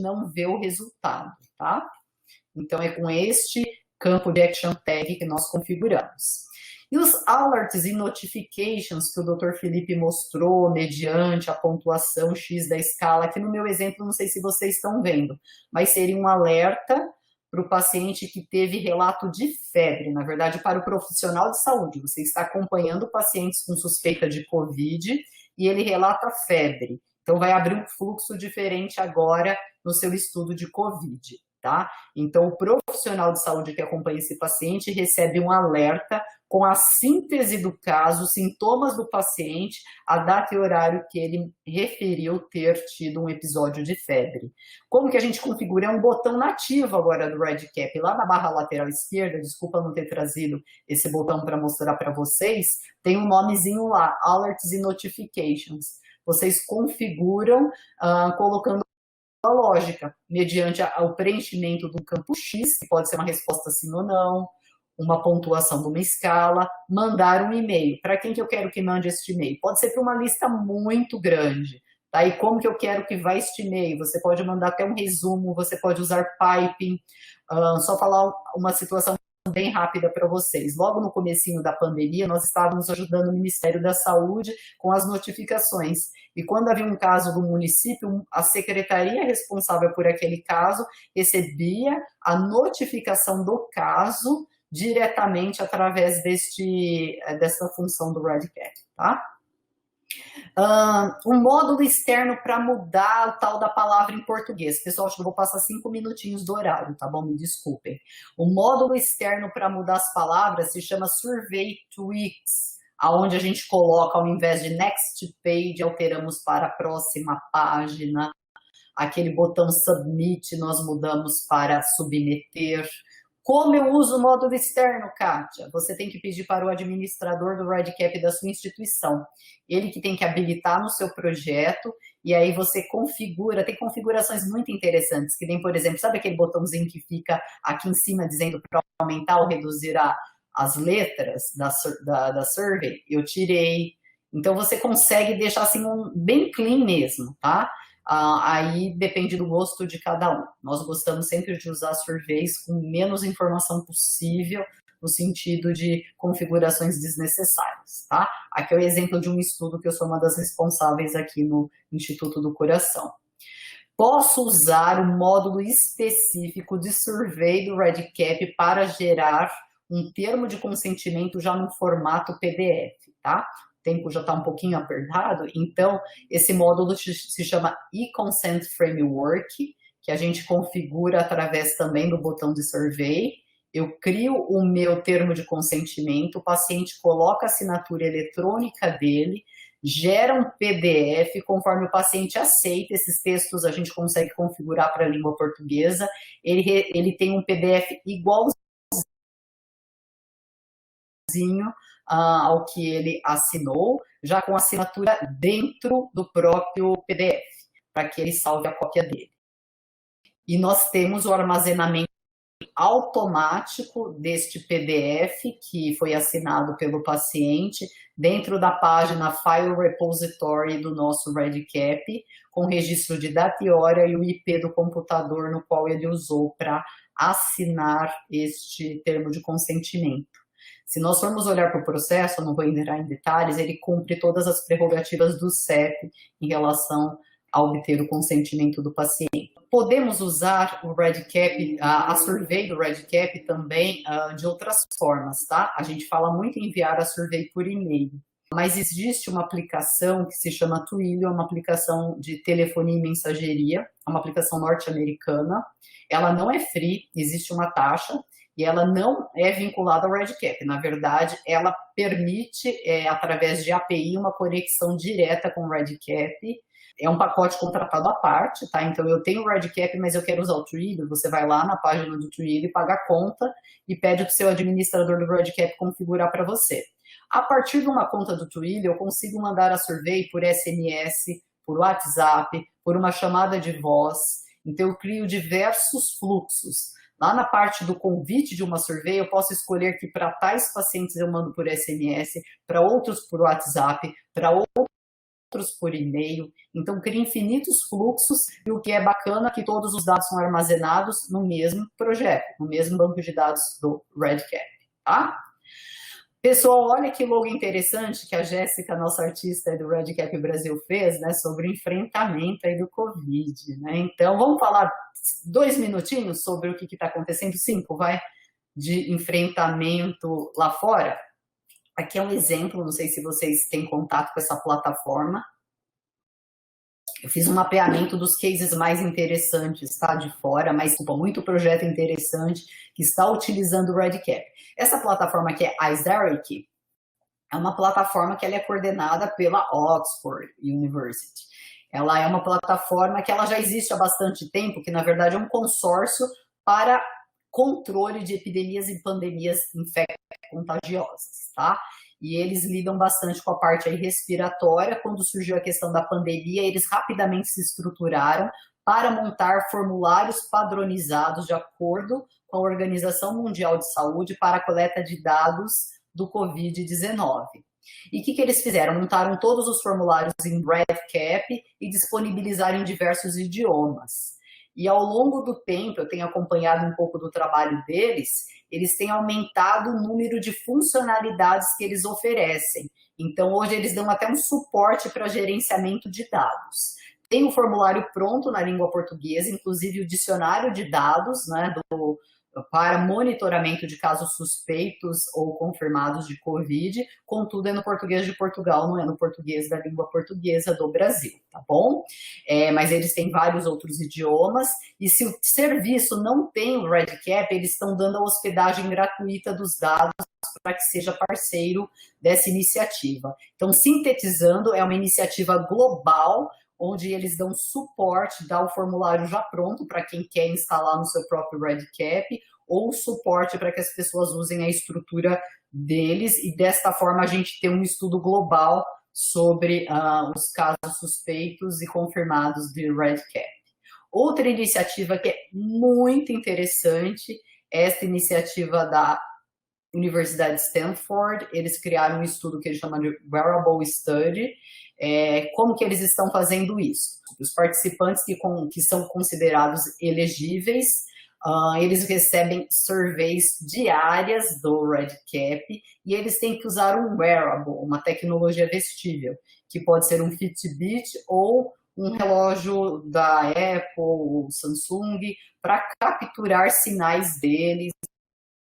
não vê o resultado, tá? Então, é com este campo de Action Tag que nós configuramos. E os alerts e notifications que o Dr. Felipe mostrou mediante a pontuação X da escala, que no meu exemplo, não sei se vocês estão vendo, mas seria um alerta para o paciente que teve relato de febre, na verdade, para o profissional de saúde. Você está acompanhando pacientes com suspeita de COVID e ele relata febre. Então, vai abrir um fluxo diferente agora no seu estudo de COVID, tá? Então, o profissional de saúde que acompanha esse paciente recebe um alerta com a síntese do caso, sintomas do paciente, a data e horário que ele referiu ter tido um episódio de febre. Como que a gente configura? É um botão nativo agora do REDCap. Lá na barra lateral esquerda, desculpa não ter trazido esse botão para mostrar para vocês, tem um nomezinho lá, Alerts e Notifications. Vocês configuram colocando a lógica, mediante o preenchimento do campo X, que pode ser uma resposta sim ou não, uma pontuação de uma escala, mandar um e-mail. Para quem que eu quero que mande este e-mail? Pode ser para uma lista muito grande. Tá? E como que eu quero que vá este e-mail? Você pode mandar até um resumo, você pode usar piping, só falar uma situação bem rápida para vocês. Logo no comecinho da pandemia, nós estávamos ajudando o Ministério da Saúde com as notificações. E quando havia um caso do município, a secretaria responsável por aquele caso recebia a notificação do caso diretamente através dessa função do REDCap, tá? Um módulo externo para mudar o tal da palavra em português. Pessoal, acho que eu vou passar 5 minutinhos do horário, tá bom? Me desculpem. O módulo externo para mudar as palavras se chama Survey Tweaks, aonde a gente coloca, ao invés de Next Page, alteramos para a próxima página. Aquele botão Submit, nós mudamos para Submeter. Como eu uso o módulo externo, Kátia? Você tem que pedir para o administrador do REDCap da sua instituição. Ele que tem que habilitar no seu projeto, e aí você configura, tem configurações muito interessantes, que nem, por exemplo, sabe aquele botãozinho que fica aqui em cima dizendo para aumentar ou reduzir as letras da survey? Eu tirei. Então, você consegue deixar assim bem clean mesmo, tá? Aí depende do gosto de cada um. Nós gostamos sempre de usar surveys com menos informação possível, no sentido de configurações desnecessárias, tá? Aqui é o exemplo de um estudo que eu sou uma das responsáveis aqui no Instituto do Coração. Posso usar o módulo específico de survey do REDCap para gerar um termo de consentimento já no formato PDF, tá? Tempo já está um pouquinho apertado, então esse módulo se chama eConsent Framework, que a gente configura através também do botão de survey. Eu crio o meu termo de consentimento, o paciente coloca a assinatura eletrônica dele, gera um PDF, conforme o paciente aceita esses textos, a gente consegue configurar para a língua portuguesa, ele tem um PDF igualzinho ao que ele assinou, já com assinatura dentro do próprio PDF, para que ele salve a cópia dele. E nós temos o armazenamento automático deste PDF, que foi assinado pelo paciente, dentro da página File Repository do nosso REDCap, com registro de data e hora e o IP do computador no qual ele usou para assinar este termo de consentimento. Se nós formos olhar para o processo, eu não vou entrar em detalhes, ele cumpre todas as prerrogativas do CEP em relação a obter o consentimento do paciente. Podemos usar o REDCap, a survey do REDCap também de outras formas, tá? A gente fala muito em enviar a survey por e-mail, mas existe uma aplicação que se chama Twilio, é uma aplicação de telefonia e mensageria, é uma aplicação norte-americana. Ela não é free, existe uma taxa, e ela não é vinculada ao REDCap. Na verdade, ela permite, através de API, uma conexão direta com o REDCap. É um pacote contratado à parte, tá? Então, eu tenho o REDCap, mas eu quero usar o Twilio. Você vai lá na página do Twilio, paga a conta e pede para o seu administrador do REDCap configurar para você. A partir de uma conta do Twilio, eu consigo mandar a survey por SMS, por WhatsApp, por uma chamada de voz. Então, eu crio diversos fluxos. Lá na parte do convite de uma survey, eu posso escolher que para tais pacientes eu mando por SMS, para outros por WhatsApp, para outros outros por e-mail. Então, cria infinitos fluxos e o que é bacana é que todos os dados são armazenados no mesmo projeto, no mesmo banco de dados do REDCap, tá? Pessoal, olha que logo interessante que a Jéssica, nossa artista do REDCap Brasil, fez, né, sobre o enfrentamento aí do Covid, né? Então, vamos falar 2 minutinhos sobre o que está acontecendo, 5, vai, de enfrentamento lá fora. Aqui é um exemplo, não sei se vocês têm contato com essa plataforma. Eu fiz um mapeamento dos cases mais interessantes, tá, de fora, mas muito projeto interessante que está utilizando o REDCap. Essa plataforma aqui é Isaric, é uma plataforma que ela é coordenada pela Oxford University. Ela é uma plataforma que ela já existe há bastante tempo, que na verdade é um consórcio para controle de epidemias e pandemias infecto-contagiosas, tá? E eles lidam bastante com a parte aí respiratória. Quando surgiu a questão da pandemia, eles rapidamente se estruturaram para montar formulários padronizados de acordo com a Organização Mundial de Saúde para a coleta de dados do Covid-19. E o que eles fizeram? Montaram todos os formulários em REDCap e disponibilizaram em diversos idiomas. E ao longo do tempo, eu tenho acompanhado um pouco do trabalho deles, eles têm aumentado o número de funcionalidades que eles oferecem. Então, hoje eles dão até um suporte para gerenciamento de dados. Tem o formulário pronto na língua portuguesa, inclusive o dicionário de dados, né, para monitoramento de casos suspeitos ou confirmados de Covid, contudo é no português de Portugal, não é no português da língua portuguesa do Brasil, tá bom? Mas eles têm vários outros idiomas, e se o serviço não tem o REDCap, eles estão dando a hospedagem gratuita dos dados para que seja parceiro dessa iniciativa. Então, sintetizando, é uma iniciativa global, onde eles dão suporte, dá o formulário já pronto para quem quer instalar no seu próprio REDCap, ou suporte para que as pessoas usem a estrutura deles, e desta forma a gente tem um estudo global sobre os casos suspeitos e confirmados de REDCap. Outra iniciativa que é muito interessante, esta iniciativa da Universidade de Stanford, eles criaram um estudo que eles chamam de Wearable Study. Como que eles estão fazendo isso? Os participantes que são considerados elegíveis, eles recebem surveys diárias do REDCap e eles têm que usar um wearable, uma tecnologia vestível, que pode ser um Fitbit ou um relógio da Apple, Samsung, para capturar sinais deles,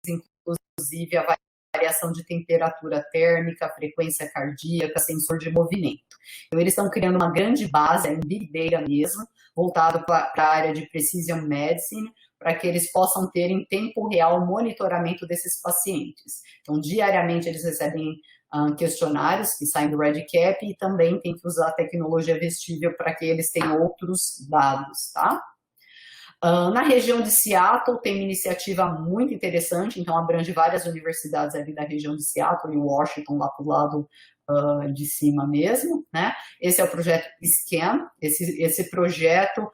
inclusive a variação de temperatura térmica, frequência cardíaca, sensor de movimento. Então, eles estão criando uma grande base, em Big Data mesmo, voltado para a área de Precision Medicine, para que eles possam ter em tempo real o monitoramento desses pacientes. Então, diariamente eles recebem questionários que saem do REDCap e também tem que usar a tecnologia vestível para que eles tenham outros dados, tá? Na região de Seattle tem uma iniciativa muito interessante, então abrange várias universidades ali da região de Seattle e Washington, lá para o lado de cima mesmo, né? Esse é o projeto SCAN. Esse projeto,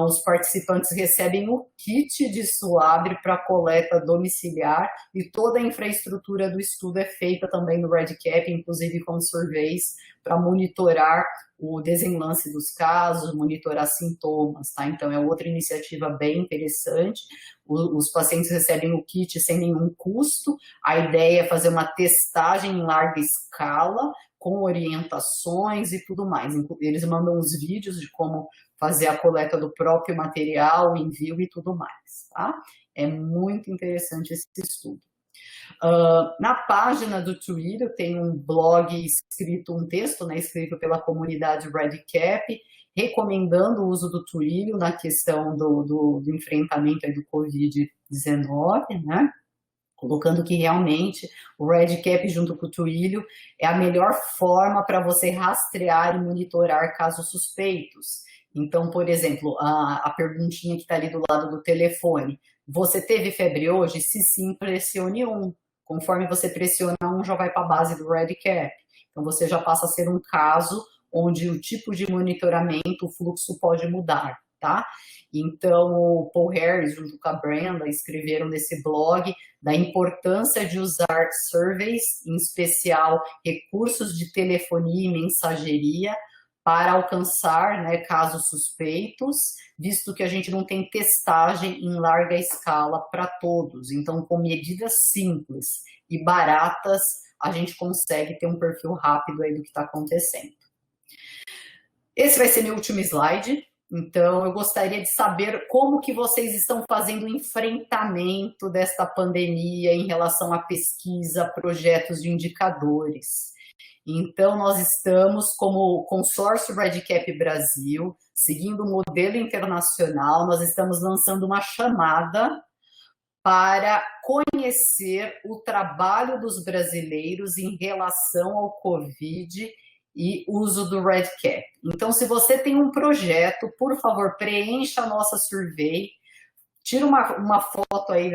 os participantes recebem o kit de suabre para coleta domiciliar e toda a infraestrutura do estudo é feita também no REDCap, inclusive com surveys para monitorar o desenlace dos casos, monitorar sintomas, tá? Então é outra iniciativa bem interessante. Os pacientes recebem o kit sem nenhum custo. A ideia é fazer uma testagem em larga escala, com orientações e tudo mais. Eles mandam os vídeos de como fazer a coleta do próprio material, o envio e tudo mais, tá? É muito interessante esse estudo. Na página do Twilio tem um blog escrito, um texto, né, escrito pela comunidade REDCap, recomendando o uso do Twilio na questão do enfrentamento aí do Covid-19, né? Colocando que realmente o REDCap junto com o Twilio é a melhor forma para você rastrear e monitorar casos suspeitos. Então, por exemplo, a perguntinha que está ali do lado do telefone, você teve febre hoje? Se sim, pressione 1. Conforme você pressiona 1, já vai para a base do REDCap. Então, você já passa a ser um caso onde o tipo de monitoramento, o fluxo pode mudar, tá? Então, o Paul Harris, junto com a Brenda, escreveram nesse blog da importância de usar surveys, em especial recursos de telefonia e mensageria, para alcançar, né, casos suspeitos, visto que a gente não tem testagem em larga escala para todos. Então, com medidas simples e baratas, a gente consegue ter um perfil rápido aí do que está acontecendo. Esse vai ser meu último slide. Então, eu gostaria de saber como que vocês estão fazendo o enfrentamento desta pandemia em relação à pesquisa, projetos de indicadores. Então, nós estamos, como consórcio REDCap Brasil, seguindo o modelo internacional, nós estamos lançando uma chamada para conhecer o trabalho dos brasileiros em relação ao Covid e uso do REDCap. Então, se você tem um projeto, por favor, preencha a nossa survey, tira uma foto aí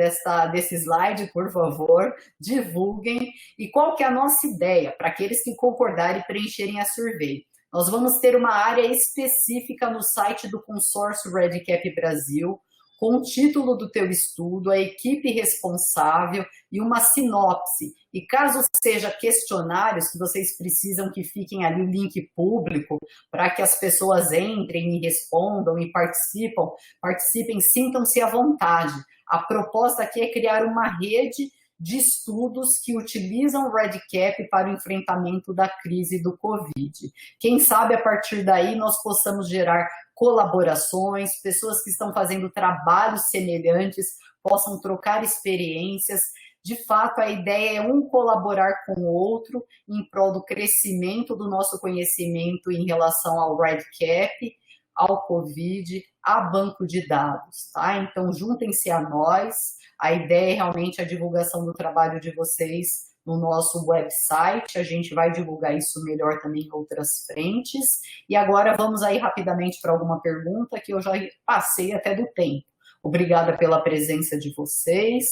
desse slide, por favor, divulguem. E qual que é a nossa ideia? Para aqueles que concordarem e preencherem a survey. Nós vamos ter uma área específica no site do consórcio REDCap Brasil, com o título do teu estudo, a equipe responsável e uma sinopse. E caso seja questionários que vocês precisam que fiquem ali o link público para que as pessoas entrem e respondam e participem, sintam-se à vontade. A proposta aqui é criar uma rede de estudos que utilizam o REDCap para o enfrentamento da crise do Covid. Quem sabe, a partir daí, nós possamos gerar colaborações, pessoas que estão fazendo trabalhos semelhantes possam trocar experiências. De fato, a ideia é um colaborar com o outro em prol do crescimento do nosso conhecimento em relação ao REDCap, ao Covid, a banco de dados, tá? Então, juntem-se a nós. A ideia é realmente a divulgação do trabalho de vocês no nosso website, a gente vai divulgar isso melhor também em outras frentes. E agora vamos aí rapidamente para alguma pergunta que eu já passei até do tempo. Obrigada pela presença de vocês,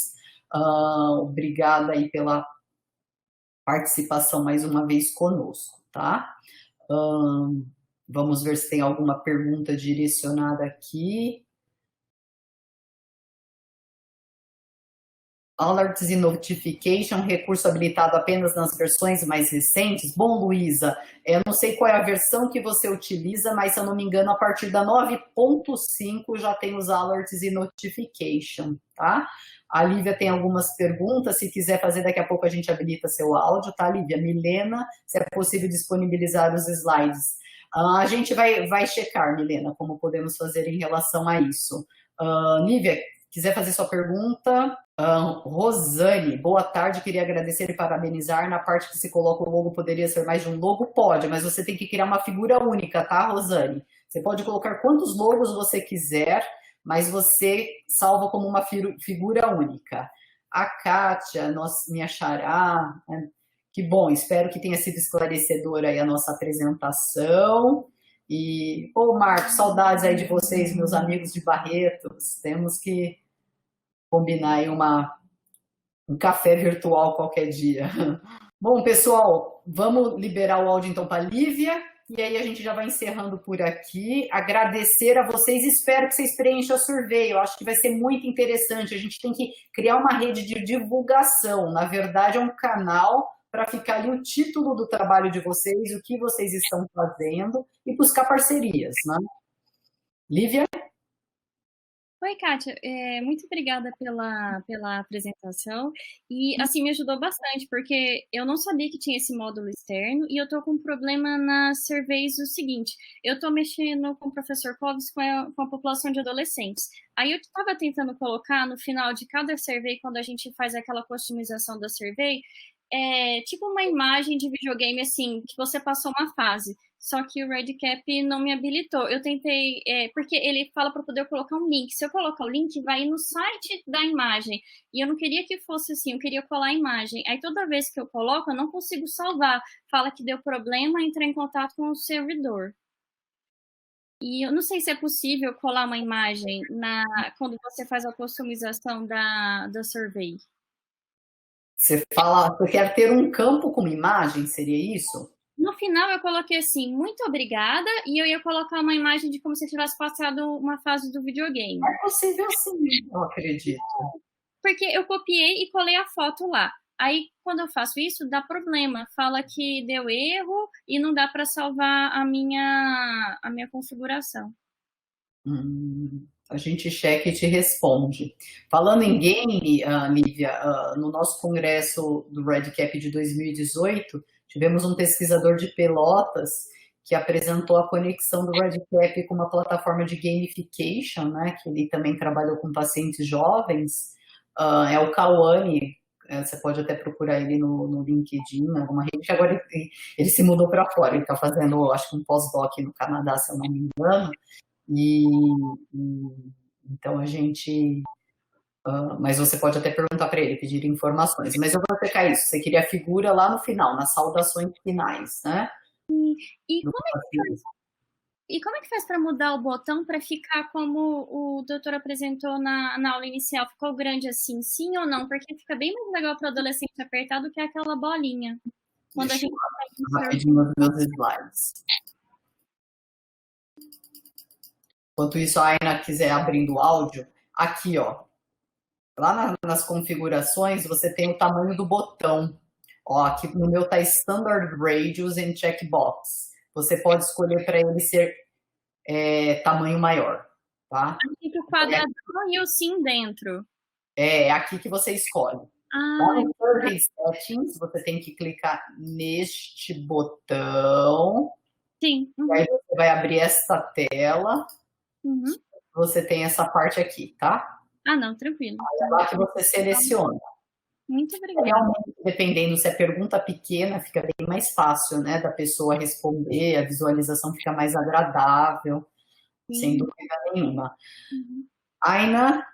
obrigada aí pela participação mais uma vez conosco, tá? Vamos ver se tem alguma pergunta direcionada aqui. Alerts e Notification, recurso habilitado apenas nas versões mais recentes? Bom, Luísa, eu não sei qual é a versão que você utiliza, mas se eu não me engano, a partir da 9.5 já tem os Alerts e Notification, tá? A Lívia tem algumas perguntas, se quiser fazer, daqui a pouco a gente habilita seu áudio, tá, Lívia? Milena, se é possível disponibilizar os slides. A gente vai checar, Milena, como podemos fazer em relação a isso. Lívia, quiser fazer sua pergunta? Rosane, boa tarde, queria agradecer e parabenizar. Na parte que se coloca o logo, poderia ser mais de um logo? Pode, mas você tem que criar uma figura única, tá, Rosane? Você pode colocar quantos logos você quiser, mas você salva como uma figura única. A Kátia, minha xará, que bom, espero que tenha sido esclarecedora aí a nossa apresentação. E, Marcos, saudades aí de vocês, meus amigos de Barretos. Temos que combinar aí um café virtual qualquer dia. Bom, pessoal, vamos liberar o áudio então para a Lívia, e aí a gente já vai encerrando por aqui. Agradecer a vocês, espero que vocês preencham a survey, eu acho que vai ser muito interessante. A gente tem que criar uma rede de divulgação, na verdade é um canal para ficar ali o título do trabalho de vocês, o que vocês estão fazendo, e buscar parcerias, né? Lívia? Oi, Kátia, muito obrigada pela apresentação e, assim, me ajudou bastante, porque eu não sabia que tinha esse módulo externo e eu tô com um problema nas surveys o seguinte, eu tô mexendo com o professor Clóvis com a população de adolescentes, aí eu tava tentando colocar no final de cada survey, quando a gente faz aquela customização da survey, tipo uma imagem de videogame, assim, que você passou uma fase. Só que o REDCap não me habilitou. Eu tentei, porque ele fala para poder colocar um link. Se eu colocar o link, vai no site da imagem. E eu não queria que fosse assim, eu queria colar a imagem. Aí toda vez que eu coloco, eu não consigo salvar. Fala que deu problema, entra em contato com o servidor. E eu não sei se é possível colar uma imagem quando você faz a customização da survey. Você quer ter um campo com imagem, seria isso? No final eu coloquei assim, muito obrigada, e eu ia colocar uma imagem de como se tivesse passado uma fase do videogame. É possível sim, eu acredito. Porque eu copiei e colei a foto lá. Aí, quando eu faço isso, dá problema. Fala que deu erro e não dá para salvar a minha configuração. A gente checa e te responde. Falando em game, Lívia, no nosso congresso do RedCap de 2018, tivemos um pesquisador de Pelotas que apresentou a conexão do RedCap com uma plataforma de gamification, né, que ele também trabalhou com pacientes jovens, é o Cauane, você pode até procurar ele no LinkedIn, alguma rede, que agora ele se mudou para fora, ele está fazendo, acho que um pós-doc no Canadá, se eu não me engano, e então a gente... mas você pode até perguntar para ele, pedir informações. Mas eu vou checar isso. Você queria a figura lá no final, nas saudações finais, né? E como é que faz para mudar o botão para ficar como o doutor apresentou na aula inicial? Ficou grande assim, sim ou não? Porque fica bem mais legal para o adolescente apertar do que aquela bolinha. Quando Deixa a gente eu rapidinho os meus slides. Enquanto isso, a Aina quiser abrindo o áudio, aqui, ó, lá nas configurações, você tem o tamanho do botão. Ó, aqui no meu tá Standard Radius and Checkbox. Você pode escolher para ele ser tamanho maior, tá? Aqui o quadradão e o sim dentro. É aqui que você escolhe. Lá no Survey Settings, você tem que clicar neste botão. Sim. E aí você vai abrir essa tela. Você tem essa parte aqui, tá? Ah, não, tranquilo. Aí é lá que você seleciona. Muito obrigada. Realmente, dependendo se é pergunta pequena, fica bem mais fácil, né, da pessoa responder, a visualização fica mais agradável, sem dúvida nenhuma. Aina?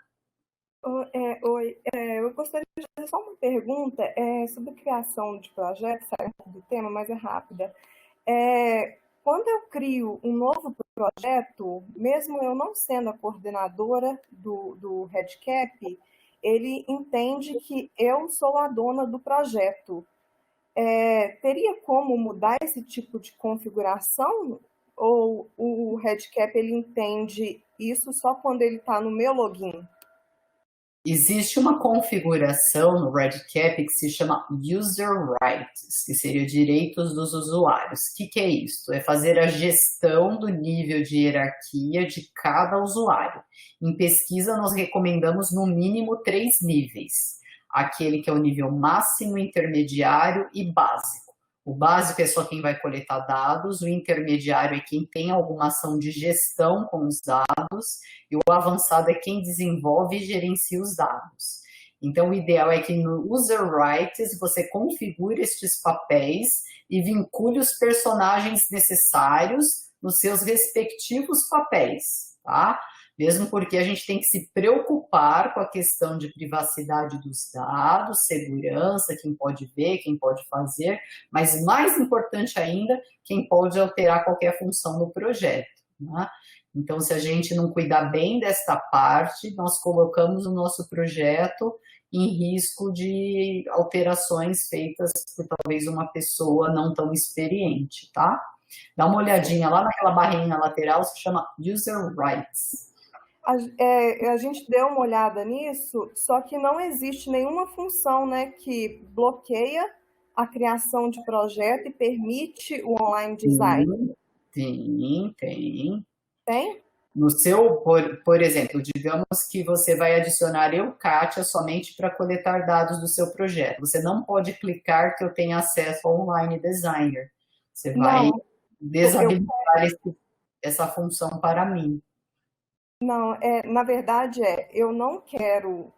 Oi, eu gostaria de fazer só uma pergunta sobre criação de projetos, sai um pouco do tema, mas é rápida. Quando eu crio um novo projeto, mesmo eu não sendo a coordenadora do RedCap, ele entende que eu sou a dona do projeto. Teria como mudar esse tipo de configuração? Ou o RedCap ele entende isso só quando ele está no meu login? Existe uma configuração no RedCap que se chama User Rights, que seria direitos dos usuários. O que é isso? É fazer a gestão do nível de hierarquia de cada usuário. Em pesquisa, nós recomendamos no mínimo 3 níveis. Aquele que é o nível máximo, intermediário e básico. O básico é só quem vai coletar dados, o intermediário é quem tem alguma ação de gestão com os dados, e o avançado é quem desenvolve e gerencia os dados. Então, o ideal é que no User Rights você configure estes papéis e vincule os personagens necessários nos seus respectivos papéis, tá? Mesmo porque a gente tem que se preocupar com a questão de privacidade dos dados, segurança, quem pode ver, quem pode fazer, mas mais importante ainda, quem pode alterar qualquer função no projeto, né? Então, se a gente não cuidar bem desta parte, nós colocamos o nosso projeto em risco de alterações feitas por talvez uma pessoa não tão experiente, tá? Dá uma olhadinha lá naquela barrinha lateral, se chama User Rights. A gente deu uma olhada nisso, só que não existe nenhuma função, né, que bloqueia a criação de projeto e permite o online design. Tem. Tem? No seu, por exemplo, digamos que você vai adicionar eu, Kátia, somente para coletar dados do seu projeto. Você não pode clicar que eu tenha acesso ao online designer. Você vai desabilitar essa função para mim. Não, na verdade eu quero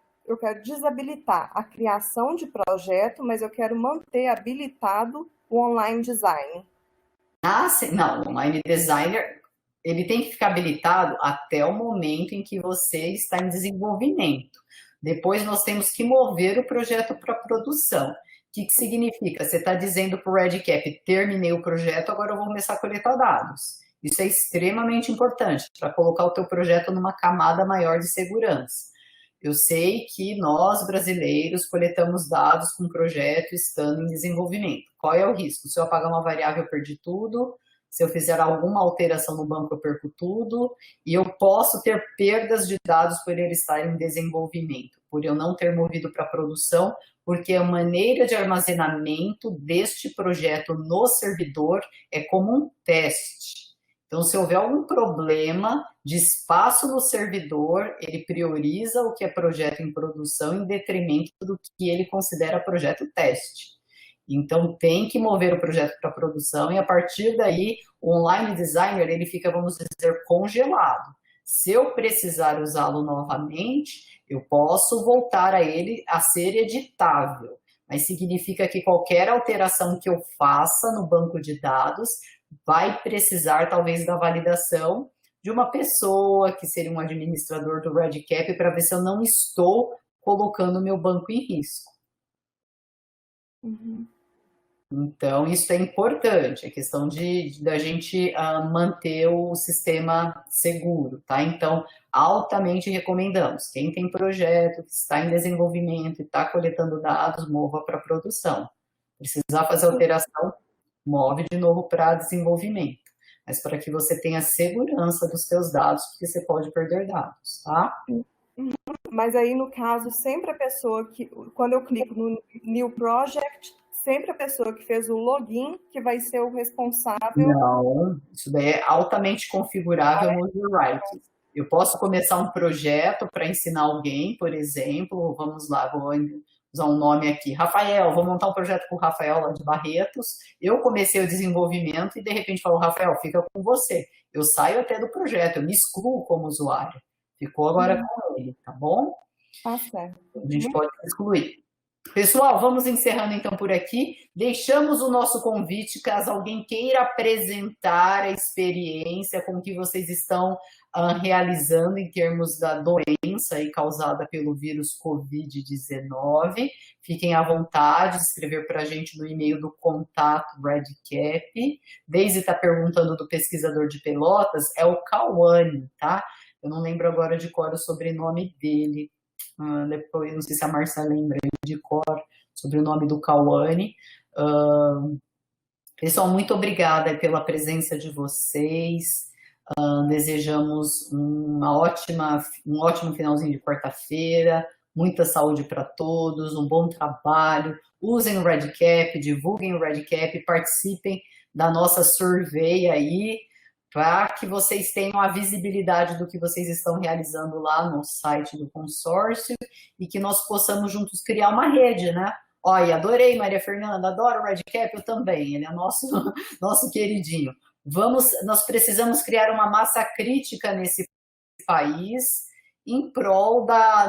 desabilitar a criação de projeto, mas eu quero manter habilitado o online design. Sim, não, o online designer, ele tem que ficar habilitado até o momento em que você está em desenvolvimento. Depois nós temos que mover o projeto para produção. O que significa? Você está dizendo para o RedCap, terminei o projeto, agora eu vou começar a coletar dados. Isso é extremamente importante para colocar o teu projeto numa camada maior de segurança. Eu sei que nós, brasileiros, coletamos dados com o projeto estando em desenvolvimento. Qual é o risco? Se eu apagar uma variável, eu perdi tudo. Se eu fizer alguma alteração no banco, eu perco tudo, e eu posso ter perdas de dados por ele estar em desenvolvimento, por eu não ter movido para produção, porque a maneira de armazenamento deste projeto no servidor é como um teste. Então, se houver algum problema de espaço no servidor, ele prioriza o que é projeto em produção em detrimento do que ele considera projeto teste. Então, tem que mover o projeto para produção e, a partir daí, o online designer ele fica, vamos dizer, congelado. Se eu precisar usá-lo novamente, eu posso voltar a ele a ser editável, mas significa que qualquer alteração que eu faça no banco de dados vai precisar, talvez, da validação de uma pessoa, que seria um administrador do REDCap, para ver se eu não estou colocando o meu banco em risco. Uhum. Então, isso é importante, a questão da gente manter o sistema seguro, tá? Então, altamente recomendamos. Quem tem projeto, que está em desenvolvimento e está coletando dados, mova para produção. Precisar fazer alteração, move de novo para desenvolvimento. Mas para que você tenha segurança dos seus dados, porque você pode perder dados, tá? Mas aí, no caso, sempre a pessoa que, quando eu clico no New Project, sempre a pessoa que fez o login que vai ser o responsável. Não, isso daí é altamente configurável no Rewrite. Eu posso começar um projeto para ensinar alguém, por exemplo, vamos lá, vou usar um nome aqui, Rafael, vou montar um projeto com o Rafael lá de Barretos, eu comecei o desenvolvimento e de repente falo, Rafael, fica com você. Eu saio até do projeto, eu me excluo como usuário. Ficou agora com ele, tá bom? Tá certo. A gente pode excluir. Pessoal, vamos encerrando então por aqui. Deixamos o nosso convite, caso alguém queira apresentar a experiência com que vocês estão realizando em termos da doença aí causada pelo vírus Covid-19. Fiquem à vontade de escrever para a gente no e-mail do contato REDCap. Daisy está perguntando do pesquisador de Pelotas, é o Cauane, tá? Eu não lembro agora de cor o sobrenome dele. Depois, não sei se a Marcia lembra de cor sobre o nome do Cauane. Pessoal, muito obrigada pela presença de vocês. Desejamos um ótimo finalzinho de quarta-feira, muita saúde para todos, um bom trabalho. Usem o REDCap, divulguem o REDCap, participem da nossa survey aí, para que vocês tenham a visibilidade do que vocês estão realizando lá no site do consórcio e que nós possamos juntos criar uma rede, né? Olha, adorei, Maria Fernanda, adoro o REDCap, eu também, ele é nosso queridinho. Nós precisamos criar uma massa crítica nesse país em prol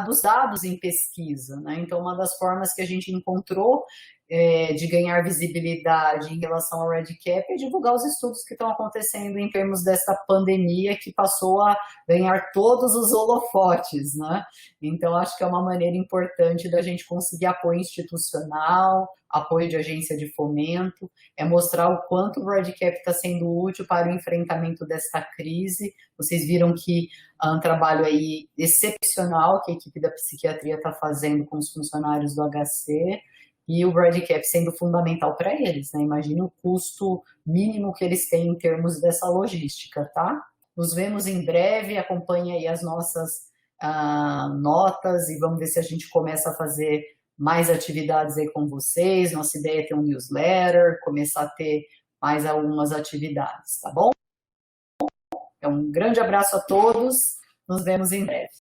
dos dados em pesquisa, né? Então, uma das formas que a gente encontrou de ganhar visibilidade em relação ao REDCap é divulgar os estudos que estão acontecendo em termos dessa pandemia que passou a ganhar todos os holofotes, né? Então, acho que é uma maneira importante da gente conseguir apoio institucional, apoio de agência de fomento, é mostrar o quanto o REDCap está sendo útil para o enfrentamento desta crise. Vocês viram que é um trabalho aí excepcional que a equipe da psiquiatria está fazendo com os funcionários do HC, e o REDCap sendo fundamental para eles, né? Imagina o custo mínimo que eles têm em termos dessa logística, tá? Nos vemos em breve, acompanhe aí as nossas notas e vamos ver se a gente começa a fazer mais atividades aí com vocês. Nossa ideia é ter um newsletter, começar a ter mais algumas atividades, tá bom? Então, um grande abraço a todos, nos vemos em breve.